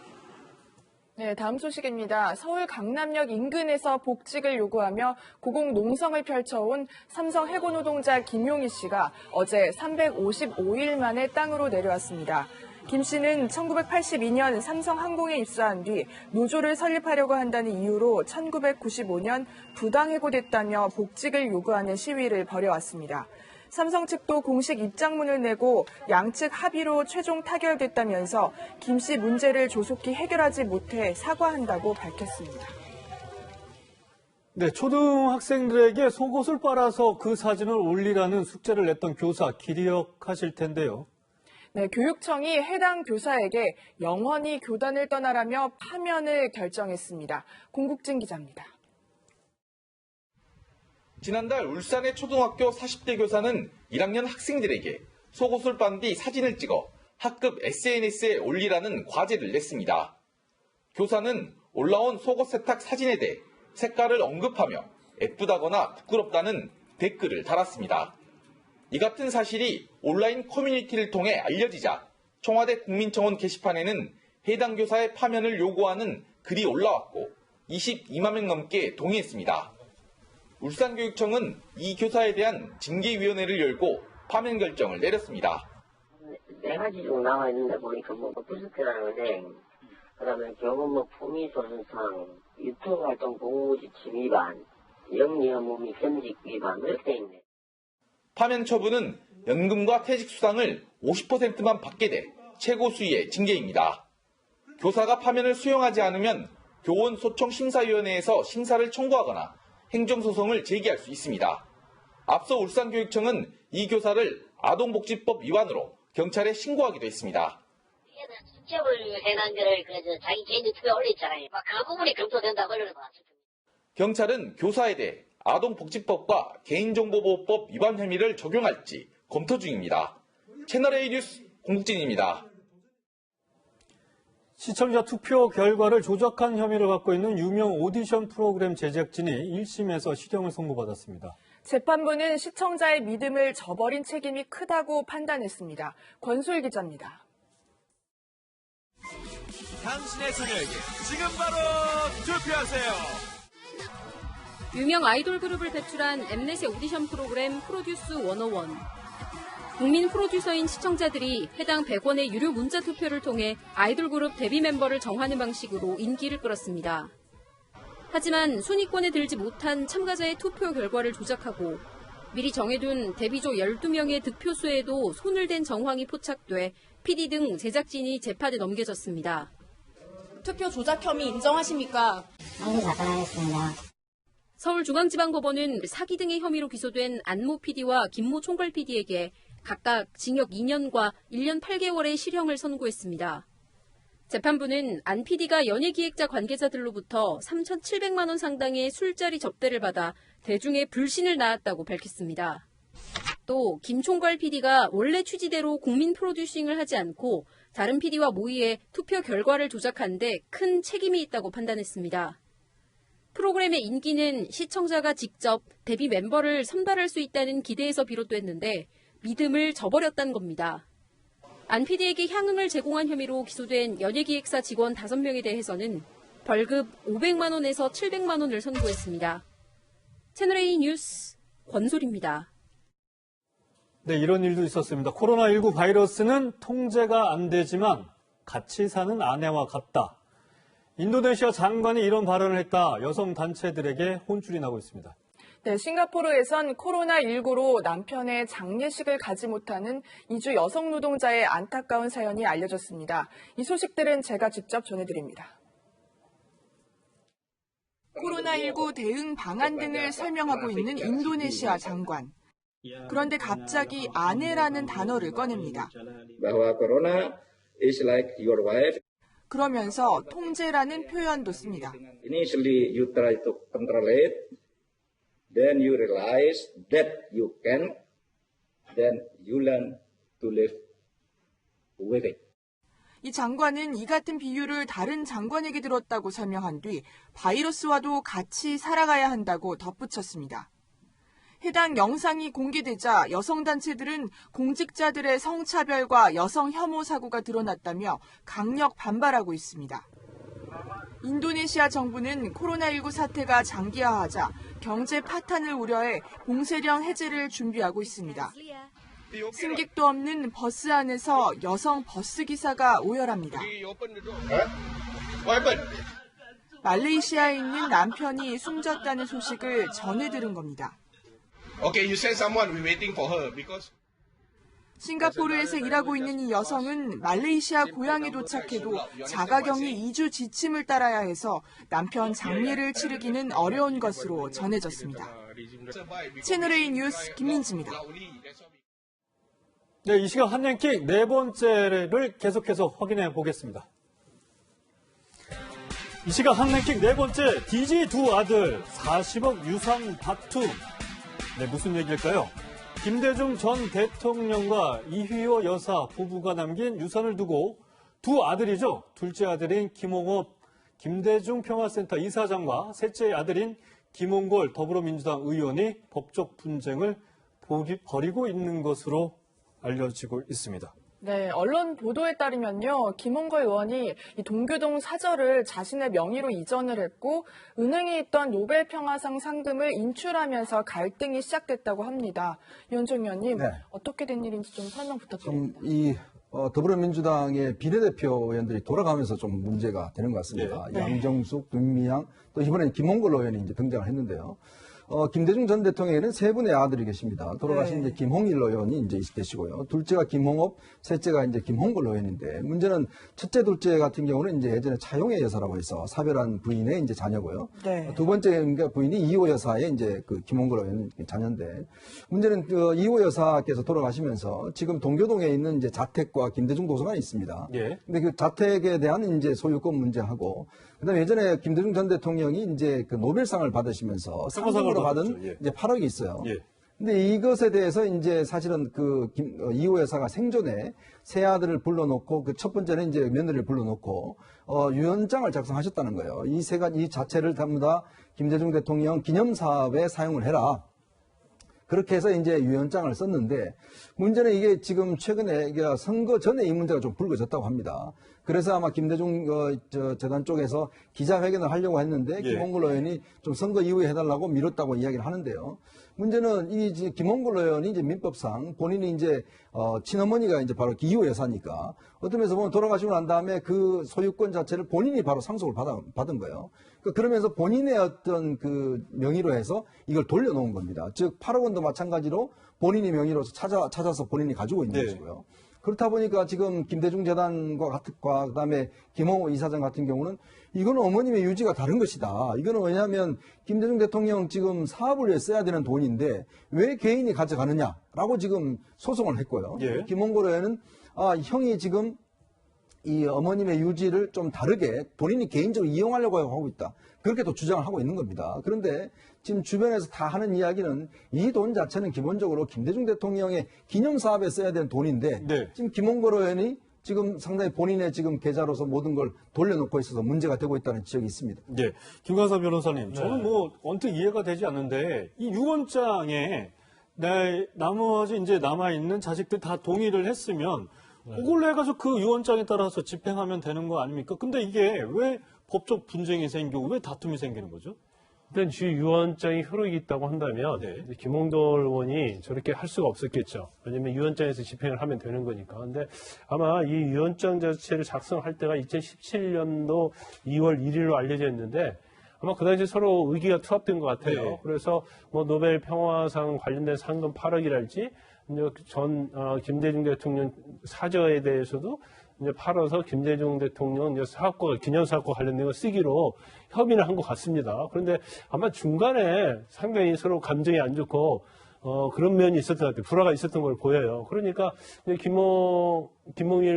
Speaker 2: 네, 다음 소식입니다. 서울 강남역 인근에서 복직을 요구하며 고공농성을 펼쳐온 삼성 해고 노동자 김용희 씨가 어제 355일 만에 땅으로 내려왔습니다. 김 씨는 1982년 삼성항공에 입사한 뒤 노조를 설립하려고 한다는 이유로 1995년 부당해고됐다며 복직을 요구하는 시위를 벌여왔습니다. 삼성 측도 공식 입장문을 내고 양측 합의로 최종 타결됐다면서 김 씨 문제를 조속히 해결하지 못해 사과한다고 밝혔습니다.
Speaker 1: 네, 초등학생들에게 속옷을 빨아서 그 사진을 올리라는 숙제를 냈던 교사 기억하실 텐데요.
Speaker 2: 네, 교육청이 해당 교사에게 영원히 교단을 떠나라며 파면을 결정했습니다. 공국진 기자입니다.
Speaker 12: 지난달 울산의 초등학교 40대 교사는 1학년 학생들에게 속옷을 빤 뒤 사진을 찍어 학급 SNS에 올리라는 과제를 냈습니다. 교사는 올라온 속옷 세탁 사진에 대해 색깔을 언급하며 예쁘다거나 부끄럽다는 댓글을 달았습니다. 이 같은 사실이 온라인 커뮤니티를 통해 알려지자 청와대 국민청원 게시판에는 해당 교사의 파면을 요구하는 글이 올라왔고 22만 명 넘게 동의했습니다. 울산교육청은 이 교사에 대한 징계위원회를 열고 파면 결정을 내렸습니다.
Speaker 13: 4가지 중 나와 있는데 보니까 부스트라는 건데, 그 다음에 교문 품위소송상, 유튜브 활동 공무지침 위반, 영리 업무 및 겸직 위반 이렇게 돼 있네.
Speaker 12: 파면 처분은 연금과 퇴직 수당을 50%만 받게 돼 최고 수위의 징계입니다. 교사가 파면을 수용하지 않으면 교원소총심사위원회에서 심사를 청구하거나 행정소송을 제기할 수 있습니다. 앞서 울산교육청은 이 교사를 아동복지법 위반으로 경찰에 신고하기도 했습니다.
Speaker 13: 수첩을 해놓은 거를 자기 개인 유튜브에 올렸잖아요. 그 부분이 검토된다고 올려놨습니다.
Speaker 12: 경찰은 교사에 대해 아동복지법과 개인정보보호법 위반 혐의를 적용할지 검토 중입니다. 채널A 뉴스 공국진입니다.
Speaker 1: 시청자 투표 결과를 조작한 혐의를 받고 있는 유명 오디션 프로그램 제작진이 1심에서 실형을 선고받았습니다.
Speaker 2: 재판부는 시청자의 믿음을 저버린 책임이 크다고 판단했습니다. 권솔 기자입니다.
Speaker 14: 당신의 자녀에게 지금 바로 투표하세요.
Speaker 15: 유명 아이돌 그룹을 배출한 엠넷의 오디션 프로그램 프로듀스 101. 국민 프로듀서인 시청자들이 해당 100원의 유료 문자 투표를 통해 아이돌 그룹 데뷔 mem버를 정하는 방식으로 인기를 끌었습니다. 하지만 순위권에 들지 못한 참가자의 투표 결과를 조작하고 미리 정해둔 데뷔조 12명의 득표수에도 손을 댄 정황이 포착돼 PD 등 제작진이 재판에 넘겨졌습니다.
Speaker 16: 투표 조작 혐의 인정하십니까?
Speaker 13: 당연히 나타나겠습니다.
Speaker 15: 서울중앙지방법원은 사기 등의 혐의로 기소된 안모 PD와 김모 총괄 PD에게 각각 징역 2년과 1년 8개월의 실형을 선고했습니다. 재판부는 안 PD가 연예기획자 관계자들로부터 3,700만 원 상당의 술자리 접대를 받아 대중의 불신을 낳았다고 밝혔습니다. 또 김 총괄 PD가 원래 취지대로 국민 프로듀싱을 하지 않고 다른 PD와 모의해 투표 결과를 조작한 데 큰 책임이 있다고 판단했습니다. 프로그램의 인기는 시청자가 직접 데뷔 멤버를 선발할 수 있다는 기대에서 비롯됐는데 믿음을 저버렸다는 겁니다. 안 PD에게 향응을 제공한 혐의로 기소된 연예기획사 직원 5명에 대해서는 벌금 500만 원에서 700만 원을 선고했습니다. 채널A 뉴스 권솔입니다.
Speaker 1: 네, 이런 일도 있었습니다. 코로나19 바이러스는 통제가 안 되지만 같이 사는 아내와 같다. 인도네시아 장관이 이런 발언을 했다. 여성 단체들에게 혼쭐이 나고 있습니다.
Speaker 2: 네, 싱가포르에선 코로나19로 남편의 장례식을 가지 못하는 이주 여성 노동자의 안타까운 사연이 알려졌습니다. 이 소식들은 제가 직접 전해드립니다. 코로나19 대응 방안 등을 설명하고 있는 인도네시아 장관. 그런데 갑자기 아내라는 단어를 꺼냅니다. 그러면서 통제라는 표현도 씁니다.
Speaker 17: Initially you try to control it, then you realize that you can, then you learn to live with it.
Speaker 2: 이 장관은 이 같은 비유를 다른 장관에게 들었다고 설명한 뒤 바이러스와도 같이 살아가야 한다고 덧붙였습니다. 해당 영상이 공개되자 여성단체들은 공직자들의 성차별과 여성 혐오 사고가 드러났다며 강력 반발하고 있습니다. 인도네시아 정부는 코로나19 사태가 장기화하자 경제 파탄을 우려해 봉쇄령 해제를 준비하고 있습니다. 승객도 없는 버스 안에서 여성 버스기사가 오열합니다. 말레이시아에 있는 남편이 숨졌다는 소식을 전해 들은 겁니다.
Speaker 14: Okay, you send someone. We're waiting for her because.
Speaker 2: 싱가포르에서 일하고 있는 이 여성은 말레이시아 고향에 도착해도 자가격리 2주 지침을 따라야 해서 남편 장례를 치르기는 어려운 것으로 전해졌습니다. 채널A 뉴스 김민지입니다.
Speaker 1: 네, 이 시간 한랭킹 네 번째를 계속해서 확인해 보겠습니다. 이 시간 한랭킹 네 번째, DJ 두 아들 40억 유산 다툼. 네, 무슨 얘기일까요? 김대중 전 대통령과 이휘호 여사 부부가 남긴 유산을 두고 두 아들이죠. 둘째 아들인 김홍업 김대중 평화센터 이사장과 셋째 아들인 김홍골 더불어민주당 의원이 법적 분쟁을 벌이고 있는 것으로 알려지고 있습니다.
Speaker 2: 네, 언론 보도에 따르면요, 김홍걸 의원이 이 동교동 사저를 자신의 명의로 이전을 했고 은행에 있던 노벨평화상 상금을 인출하면서 갈등이 시작됐다고 합니다. 유현종 의원님, 네. 어떻게 된 일인지 좀 설명 부탁드립니다.
Speaker 8: 더불어민주당의 비례대표 의원들이 돌아가면서 좀 문제가 되는 것 같습니다.
Speaker 2: 네.
Speaker 8: 양정숙, 윤미향, 또 이번에 김홍걸 의원이 이제 등장을 했는데요. 김대중 전 대통령에는 세 분의 아들이 계십니다. 돌아가신 이제 김홍일 의원이 이제 계시고요. 둘째가 김홍업, 셋째가 이제 김홍걸 의원인데 문제는 첫째, 둘째 같은 경우는 이제 예전에 차용애 여사라고 해서 사별한 부인의 이제 자녀고요. 두 번째 부인이 이호 여사의 이제 그 김홍걸 의원 자녀인데 문제는 그 이호 여사께서 돌아가시면서 지금 동교동에 있는 이제 자택과 김대중 도서관이 있습니다. 근데 그 자택에 대한 이제 소유권 문제하고 그다음에 예전에 김대중 전 대통령이 이제 그 노벨상을 받으시면서 상금으로 받은 이제 8억이 있어요. 근데 이것에 대해서 이제 사실은 그 이호 여사가 생전에 세 아들을 불러놓고 그 첫 번째는 이제 며느리를 불러놓고 유언장을 작성하셨다는 거예요. 이 자체를 전부 다 김대중 대통령 기념 사업에 사용을 해라. 그렇게 해서 이제 유언장을 썼는데 문제는 이게 지금 최근에 선거 전에 이 문제가 좀 불거졌다고 합니다. 그래서 아마 김대중 재단 쪽에서 기자회견을 하려고 했는데 김홍걸 의원이 좀 선거 이후에 해달라고 미뤘다고 이야기를 하는데요. 문제는 이 김홍걸 의원이 이제 민법상 본인이 이제 친어머니가 이제 바로 이호 여사니까 어떤 면에서 보면 돌아가시고 난 다음에 그 소유권 자체를 본인이 바로 상속을 받은 거예요. 그러면서 본인의 어떤 그 명의로 해서 이걸 돌려놓은 겁니다. 즉 8억 원도 마찬가지로 본인이 명의로서 찾아서 본인이 가지고 있는 것이고요. 그렇다 보니까 지금 김대중 재단과 그다음에 김홍호 이사장 같은 경우는 이거는 어머님의 유지가 다른 것이다. 이거는 왜냐하면 김대중 대통령 지금 사업을 위해 써야 되는 돈인데 왜 개인이 가져가느냐라고 지금 소송을 했고요. 김홍걸 의원은 형이 지금 이 어머님의 유지를 좀 다르게 본인이 개인적으로 이용하려고 하고 있다. 그렇게 또 주장을 하고 있는 겁니다. 그런데 지금 주변에서 다 하는 이야기는 이 돈 자체는 기본적으로 김대중 대통령의 기념사업에 써야 되는 돈인데 지금 김홍걸 의원이 지금 상당히 본인의 지금 계좌로서 모든 걸 돌려놓고 있어서 문제가 되고 있다는 지적이 있습니다.
Speaker 1: 네. 김광사 변호사님, 저는 뭐 언뜻 이해가 되지 않는데 이 유언장에 나머지 이제 남아있는 자식들 다 동의를 했으면 그걸로 해가지고 그 유언장에 따라서 집행하면 되는 거 아닙니까? 근데 이게 왜 법적 분쟁이 생기고 왜 다툼이 생기는 거죠?
Speaker 11: 일단 지 유언장이 효력이 있다고 한다면 김홍걸 의원이 저렇게 할 수가 없었겠죠. 왜냐하면 유언장에서 집행을 하면 되는 거니까. 근데 아마 이 유언장 자체를 작성할 때가 2017년도 2월 1일로 알려져 있는데 아마 그 당시에 서로 의기가 투합된 것 같아요. 그래서 뭐 노벨 평화상 관련된 상금 8억이랄지 김대중 대통령 사저에 대해서도 이제 팔아서 김대중 대통령 이제 사업과 기념사업과 관련된 걸 쓰기로 협의를 한 것 같습니다. 그런데 아마 중간에 상당히 서로 감정이 안 좋고 그런 면이 있었던 것 같아요. 불화가 있었던 걸 보여요. 그러니까 김홍걸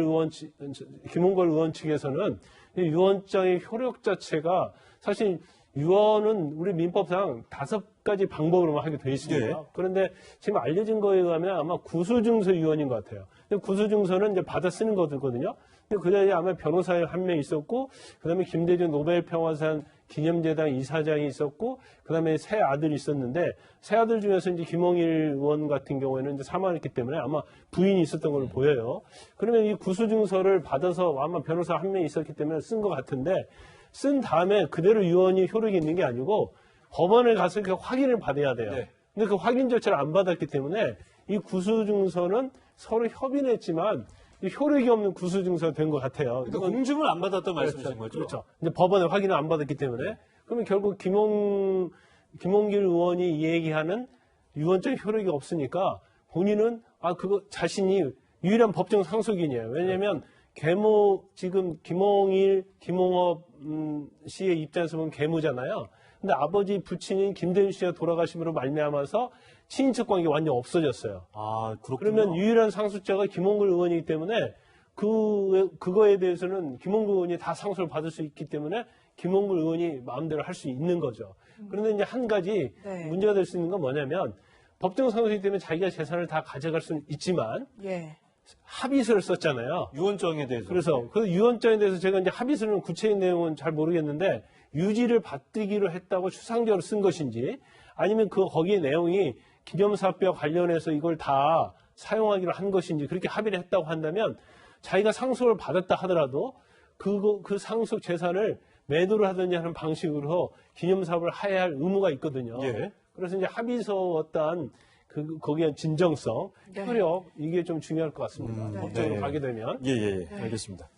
Speaker 11: 의원 측에서는 이 유언장의 효력 자체가 사실 유언은 우리 민법상 5가지 방법으로만 하게 돼 있습니다. 그런데 지금 알려진 거에 의하면 아마 구수증서 유언인 것 같아요. 구수증서는 이제 받아 쓰는 거거든요. 근데 그 자리에 아마 변호사 한 명 있었고, 그 다음에 김대중 노벨 평화상 기념재단 이사장이 있었고, 그 다음에 세 아들이 있었는데, 세 아들 중에서 이제 김홍일 의원 같은 경우에는 이제 사망했기 때문에 아마 부인이 있었던 걸로 보여요. 그러면 이 구수증서를 받아서 아마 변호사 한 명 있었기 때문에 쓴 것 같은데, 쓴 다음에 그대로 유언이 효력이 있는 게 아니고 법원에 가서 그 확인을 받아야 돼요. 근데 그 확인 절차를 안 받았기 때문에 이 구수증서는 서로 협의는 했지만 이 효력이 없는 구수증서가 된 것 같아요.
Speaker 1: 그러니까 공증을 안 받았던 말씀이신 거죠?
Speaker 11: 그렇죠. 이제 법원에 확인을 안 받았기 때문에 그러면 결국 김홍길 의원이 얘기하는 유언장 효력이 없으니까 본인은 그거 자신이 유일한 법정 상속인이에요. 왜냐하면 지금 김홍업 씨의 입장에서 보면 계무잖아요. 근데 아버지 부친인 김대중 씨가 돌아가심으로 말미암아서 친인척 관계가 완전 없어졌어요.
Speaker 1: 그렇군요.
Speaker 11: 그러면 유일한 상속자가 김홍걸 의원이기 때문에 그거에 대해서는 김홍걸 의원이 다 상속을 받을 수 있기 때문에 김홍걸 의원이 마음대로 할 수 있는 거죠. 그런데 이제 한 가지 문제가 될 수 있는 건 뭐냐면 법정 상속이기 때문에 자기가 재산을 다 가져갈 수는 있지만 합의서를 썼잖아요.
Speaker 1: 유언장에 대해서.
Speaker 11: 그래서 그 유언장에 대해서 제가 이제 합의서는 구체적인 내용은 잘 모르겠는데 유지를 받기로 했다고 추상적으로 쓴 것인지 아니면 거기에 내용이 기념사업과 관련해서 이걸 다 사용하기로 한 것인지 그렇게 합의를 했다고 한다면 자기가 상속을 받았다 하더라도 그 상속 재산을 매도를 하든지 하는 방식으로 기념사업을 해야 할 의무가 있거든요. 그래서 이제 합의서 어떤 거기에 진정성, 효력 이게 좀 중요할 것 같습니다. 법적으로 가게 되면.
Speaker 1: 알겠습니다.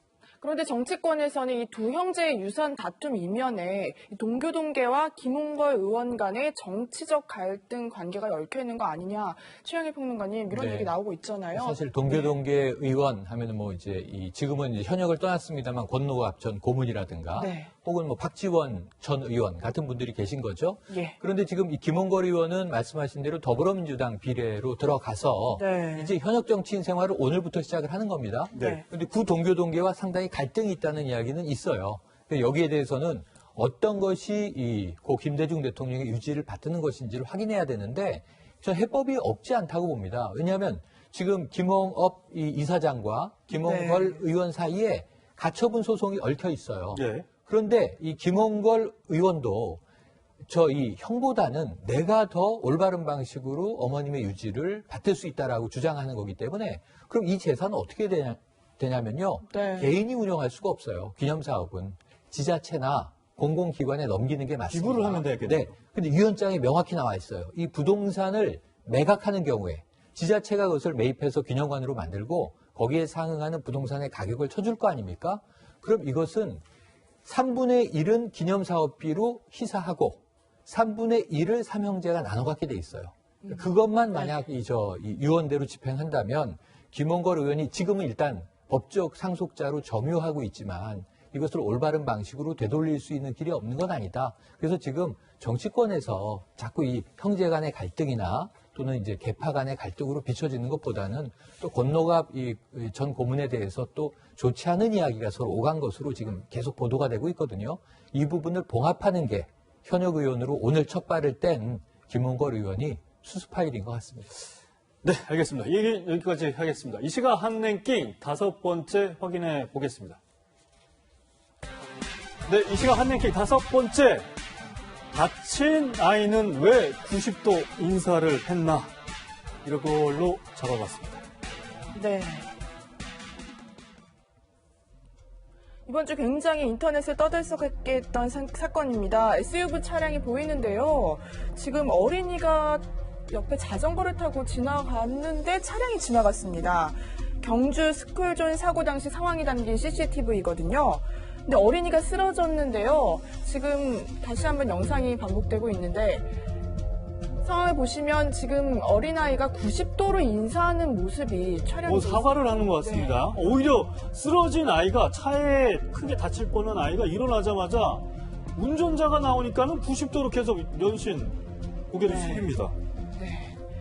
Speaker 2: 그런데 정치권에서는 이 두 형제의 유산 다툼 이면에 동교동계와 김홍걸 의원 간의 정치적 갈등 관계가 얽혀 있는 거 아니냐, 최영일 평론가님 이런
Speaker 3: 네.
Speaker 2: 얘기 나오고 있잖아요.
Speaker 3: 사실 동교동계 의원 하면은 뭐 이제 지금은 이제 현역을 떠났습니다만 권노갑 전 고문이라든가
Speaker 2: 네.
Speaker 3: 혹은 뭐 박지원 전 의원 같은 분들이 계신 거죠.
Speaker 2: 예.
Speaker 3: 그런데 지금 이 김홍걸 의원은 말씀하신 대로 더불어민주당 비례로 들어가서
Speaker 2: 네.
Speaker 3: 이제 현역 정치인 생활을 오늘부터 시작을 하는 겁니다.
Speaker 2: 네.
Speaker 3: 그런데 구 동교동계와 상당히 갈등이 있다는 이야기는 있어요. 여기에 대해서는 어떤 것이 고 김대중 대통령의 유지를 받드는 것인지를 확인해야 되는데 저 해법이 없지 않다고 봅니다. 왜냐하면 지금 김홍업 이사장과 김홍걸
Speaker 2: 네.
Speaker 3: 의원 사이에 가처분 소송이 얽혀 있어요.
Speaker 1: 예.
Speaker 3: 그런데 이 김홍걸 의원도 이 형보다는 내가 더 올바른 방식으로 어머님의 유지를 받을 수 있다라고 주장하는 거기 때문에 그럼 이 재산은 어떻게 되냐면요.
Speaker 2: 네.
Speaker 3: 개인이 운영할 수가 없어요. 기념사업은 지자체나 공공기관에 넘기는 게 맞습니다.
Speaker 1: 기부를 하면 되겠네요.
Speaker 3: 네. 근데 유언장에 명확히 나와 있어요. 이 부동산을 매각하는 경우에 지자체가 그것을 매입해서 기념관으로 만들고 거기에 상응하는 부동산의 가격을 쳐줄 거 아닙니까? 그럼 이것은 3분의 1은 기념사업비로 희사하고 3분의 1을 삼형제가 나눠 갖게 돼 있어요. 그것만 만약 이 유언대로 집행한다면 김홍걸 의원이 지금은 일단 법적 상속자로 점유하고 있지만 이것을 올바른 방식으로 되돌릴 수 있는 길이 없는 건 아니다. 그래서 지금 정치권에서 자꾸 이 형제 간의 갈등이나 또는 이제 계파 간의 갈등으로 비춰지는 것보다는 또 권노갑 전 고문에 대해서 또 좋지 않은 이야기가 서로 오간 것으로 지금 계속 보도가 되고 있거든요. 이 부분을 봉합하는 게 현역 의원으로 오늘 첫 발을 뗀 김홍걸 의원이 수습할 일인 것 같습니다.
Speaker 1: 네, 알겠습니다. 얘기 여기까지 하겠습니다. 이 시각 한랭킹 5번째 확인해 보겠습니다. 네, 이 시각 한랭킹 5번째. 다친 아이는 왜 90도 인사를 했나? 이걸로 잡아봤습니다.
Speaker 2: 네. 이번 주 굉장히 인터넷에 떠들썩하게 했던 사건입니다. SUV 차량이 보이는데요. 지금 어린이가 옆에 자전거를 타고 지나갔는데 차량이 지나갔습니다. 경주 스쿨존 사고 당시 상황이 담긴 CCTV거든요. 근데 어린이가 쓰러졌는데요. 지금 다시 한번 영상이 반복되고 있는데 상황을 보시면 지금 어린아이가 90도로 인사하는 모습이 촬영이
Speaker 1: 사과를 하는 것 같습니다.
Speaker 2: 네.
Speaker 1: 오히려 쓰러진 아이가 차에 크게 다칠 뻔한 아이가 일어나자마자 운전자가 나오니까는 90도로 계속 연신 고개를 숙입니다.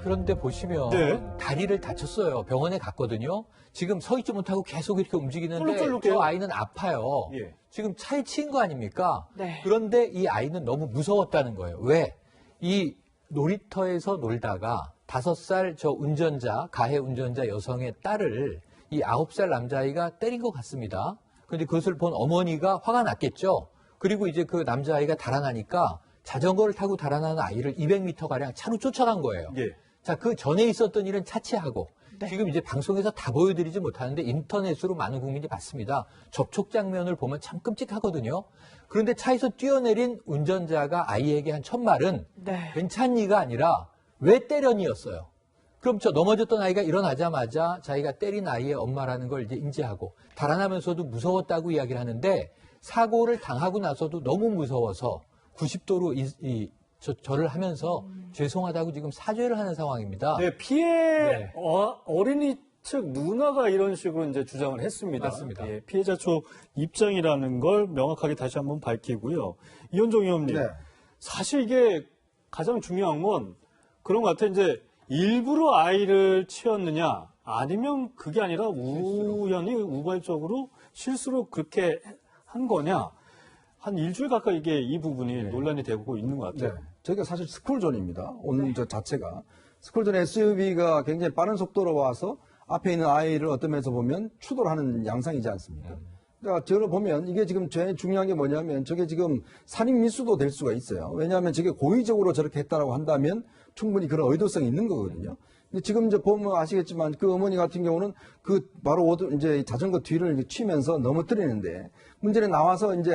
Speaker 3: 그런데 보시면 다리를 다쳤어요. 병원에 갔거든요. 지금 서 있지 못하고 계속 이렇게 움직이는데 저 아이는 아파요. 지금 차에 치인 거 아닙니까?
Speaker 2: 네.
Speaker 3: 그런데 이 아이는 너무 무서웠다는 거예요. 왜? 이 놀이터에서 놀다가 5살 저 운전자, 가해 운전자 여성의 딸을 이 9살 남자아이가 때린 것 같습니다. 그런데 그것을 본 어머니가 화가 났겠죠. 그리고 이제 그 남자아이가 달아나니까 자전거를 타고 달아나는 아이를 200m가량 차로 쫓아간 거예요. 자, 그 전에 있었던 일은 차치하고 지금 이제 방송에서 다 보여드리지 못하는데 인터넷으로 많은 국민이 봤습니다. 접촉 장면을 보면 참 끔찍하거든요. 그런데 차에서 뛰어내린 운전자가 아이에게 한 첫 말은 괜찮니가 아니라 왜 때려니였어요. 그럼 저 넘어졌던 아이가 일어나자마자 자기가 때린 아이의 엄마라는 걸 이제 인지하고 달아나면서도 무서웠다고 이야기를 하는데 사고를 당하고 나서도 너무 무서워서 90도로 저를 하면서 죄송하다고 지금 사죄를 하는 상황입니다.
Speaker 1: 네, 피해 어린이 측 누나가 이런 식으로 이제 주장을 했습니다.
Speaker 3: 맞습니다.
Speaker 1: 예, 피해자 쪽 입장이라는 걸 명확하게 다시 한번 밝히고요. 이현종 의원님, 사실 이게 가장 중요한 건 그런 것 같아요. 이제 일부러 아이를 치었느냐, 아니면 그게 아니라 우연히 우발적으로 실수로 그렇게 한 거냐. 한 일주일 가까이 이게 이 부분이 논란이 되고 있는 것 같아요.
Speaker 8: 저희가 사실 스쿨존입니다. 오늘 저 자체가. 스쿨존 SUV가 굉장히 빠른 속도로 와서 앞에 있는 아이를 어떤 면에서 보면 추돌 하는 양상이지 않습니까? 그러니까 저를 보면 이게 지금 제일 중요한 게 뭐냐면 저게 지금 살인 미수도 될 수가 있어요. 왜냐하면 저게 고의적으로 저렇게 했다라고 한다면 충분히 그런 의도성이 있는 거거든요. 근데 지금 이제 보면 아시겠지만 그 어머니 같은 경우는 그 바로 이제 자전거 뒤를 치면서 넘어뜨리는데 문제는 나와서 이제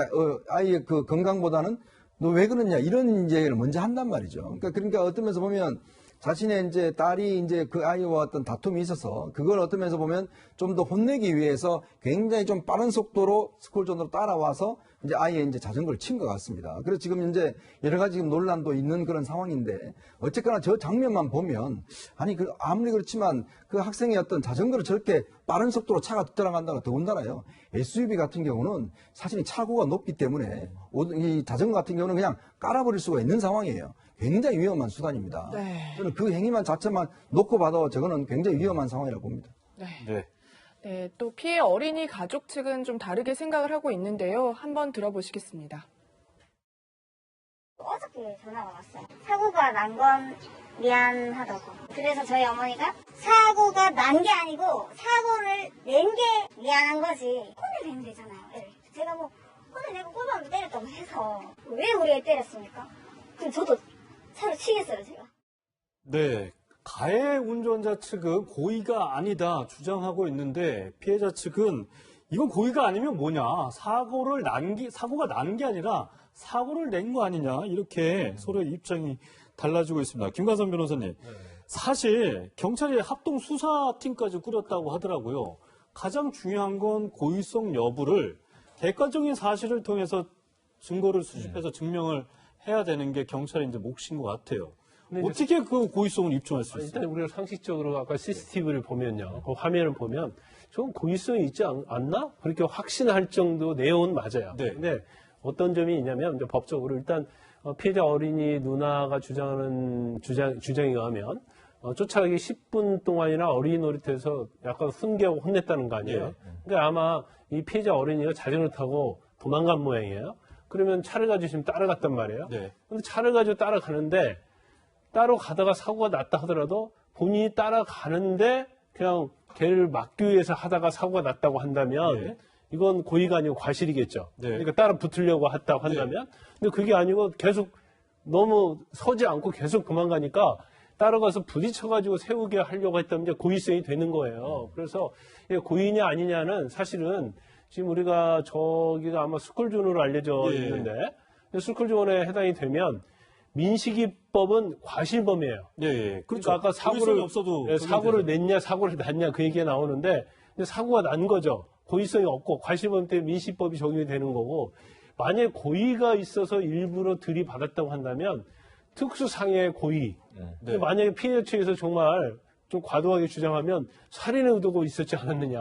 Speaker 8: 아이의 그 건강보다는 너 왜 그러냐 이런 얘기를 먼저 한단 말이죠. 그러니까 어떤 면에서 보면 자신의 이제 딸이 이제 그 아이와 어떤 다툼이 있어서 그걸 어떤 면에서 보면 좀 더 혼내기 위해서 굉장히 좀 빠른 속도로 스쿨존으로 따라와서 이제 아이의 이제 자전거를 친 것 같습니다. 그래서 지금 이제 여러 가지 지금 논란도 있는 그런 상황인데 어쨌거나 저 장면만 보면 아니 그 아무리 그렇지만 그 학생의 어떤 자전거를 저렇게 빠른 속도로 차가 뒤따라간다고 더군다나요. SUV 같은 경우는 사실 차고가 높기 때문에 이 자전거 같은 경우는 그냥 깔아버릴 수가 있는 상황이에요. 굉장히 위험한 수단입니다.
Speaker 2: 네.
Speaker 8: 저는 그 행위만 자체만 놓고 봐도 저거는 굉장히 위험한 상황이라고 봅니다.
Speaker 2: 네. 네, 또 피해 어린이 가족 측은 좀 다르게 생각을 하고 있는데요. 한번 들어보시겠습니다.
Speaker 18: 어저께 전화가 왔어요. 사고가 난 건 미안하다고. 그래서 저희 어머니가 사고가 난 게 아니고 사고를 낸 게 미안한 거지. 혼을 내면 되잖아요. 애를. 제가 뭐 혼을 내고 꼬마도 때렸다고 해서 왜 우리 애 때렸습니까? 그럼 저도 차로 치겠어요, 제가.
Speaker 1: 네. 가해 운전자 측은 고의가 아니다 주장하고 있는데 피해자 측은 이건 고의가 아니면 뭐냐. 사고가 난 게 아니라 사고를 낸 거 아니냐. 이렇게 서로의 입장이 달라지고 있습니다. 김관선 변호사님. 사실 경찰이 합동 수사팀까지 꾸렸다고 하더라고요. 가장 중요한 건 고의성 여부를 객관적인 사실을 통해서 증거를 수집해서 증명을 해야 되는 게 경찰의 이제 몫인 것 같아요. 어떻게 그 고의성을 입증할 수 있어요?
Speaker 11: 일단 우리가 상식적으로 아까 CCTV를 보면요. 그 화면을 보면 좀 고의성이 있지 않나? 그렇게 확신할 정도 내용은 맞아요.
Speaker 1: 네.
Speaker 11: 근데 어떤 점이 있냐면 이제 법적으로 일단 피해자 어린이 누나가 주장하는 주장에 의하면 쫓아가기 10분 동안이나 어린이 놀이터에서 약간 훈계하고 혼냈다는 거 아니에요?
Speaker 1: 네.
Speaker 11: 그러니까 아마 이 피해자 어린이가 자전거 타고 도망간 모양이에요. 그러면 차를 가지고 지금 따라갔단 말이에요.
Speaker 1: 네.
Speaker 11: 근데 차를 가지고 따라가는데 따로 가다가 사고가 났다 하더라도 본인이 따라가는데 그냥 걔를 막기 위해서 하다가 사고가 났다고 한다면
Speaker 1: 네.
Speaker 11: 이건 고의가 아니고 과실이겠죠.
Speaker 1: 네.
Speaker 11: 그러니까 따라 붙으려고 했다고 한다면 근데 그게 아니고 계속 너무 서지 않고 계속 도망가니까 따라가서 부딪혀가지고 세우게 하려고 했다면 이제 고의성이 되는 거예요. 그래서 이게 고의냐 아니냐는 사실은 지금 우리가 저기가 아마 스쿨존으로 알려져 있는데 스쿨존에 해당이 되면 민식이법은 과실범이에요.
Speaker 1: 네,
Speaker 11: 그러니까 아까 사고를 냈냐, 사고를 났냐 그 얘기가 나오는데 사고가 난 거죠. 고의성이 없고 과실범 때문에 민식법이 적용이 되는 거고 만약에 고의가 있어서 일부러 들이받았다고 한다면 특수상해의 고의.
Speaker 1: 네.
Speaker 11: 만약에 피해자 측에서 정말 좀 과도하게 주장하면 살인의 의도가 있었지 않았느냐.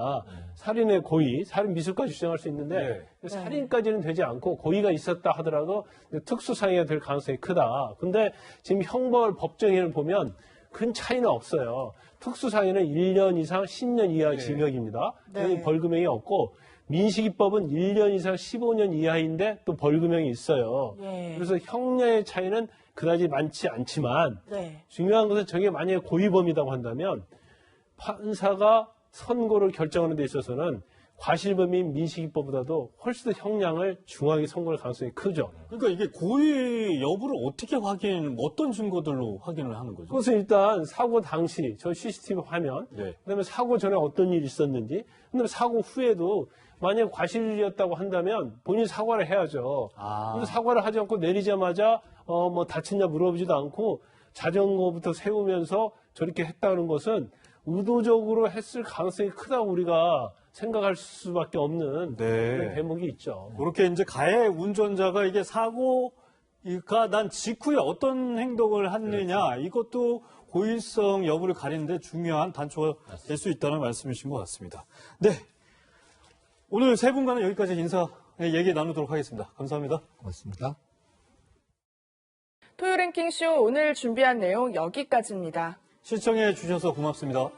Speaker 11: 살인의 고의, 살인 미수까지 주장할 수 있는데 살인까지는 되지 않고 고의가 있었다 하더라도 특수상해가 될 가능성이 크다. 근데 지금 형벌 법정에는 보면 큰 차이는 없어요. 특수상해는 1년 이상 10년 이하 징역입니다. 벌금형이 없고 민식이법은 1년 이상 15년 이하인데 또 벌금형이 있어요. 그래서 형량의 차이는 그다지 많지 않지만 중요한 것은 저게 만약에 고의범이라고 한다면 판사가 선고를 결정하는 데 있어서는 과실범인 민식이법보다도 훨씬 더 형량을 중하게 선고할 가능성이 크죠.
Speaker 1: 그러니까 이게 고의 여부를 어떻게 어떤 증거들로 확인을 하는 거죠?
Speaker 11: 그것은 일단 사고 당시 저 CCTV 화면, 그다음에 사고 전에 어떤 일이 있었는지, 그다음에 사고 후에도 만약에 과실이었다고 한다면 본인이 사과를 해야죠. 근데 사과를 하지 않고 내리자마자 뭐 다쳤냐 물어보지도 않고 자전거부터 세우면서 저렇게 했다는 것은 의도적으로 했을 가능성이 크다고 우리가 생각할 수밖에 없는 그런 대목이 있죠.
Speaker 1: 그렇게 이제 가해 운전자가 이게 사고가 난 직후에 어떤 행동을 했느냐 이것도 고의성 여부를 가리는데 중요한 단초가 될 수 있다는 말씀이신 것 같습니다. 네, 오늘 세 분과는 여기까지 얘기 나누도록 하겠습니다. 감사합니다.
Speaker 3: 고맙습니다.
Speaker 2: 토요 랭킹쇼 오늘 준비한 내용 여기까지입니다.
Speaker 1: 시청해 주셔서 고맙습니다.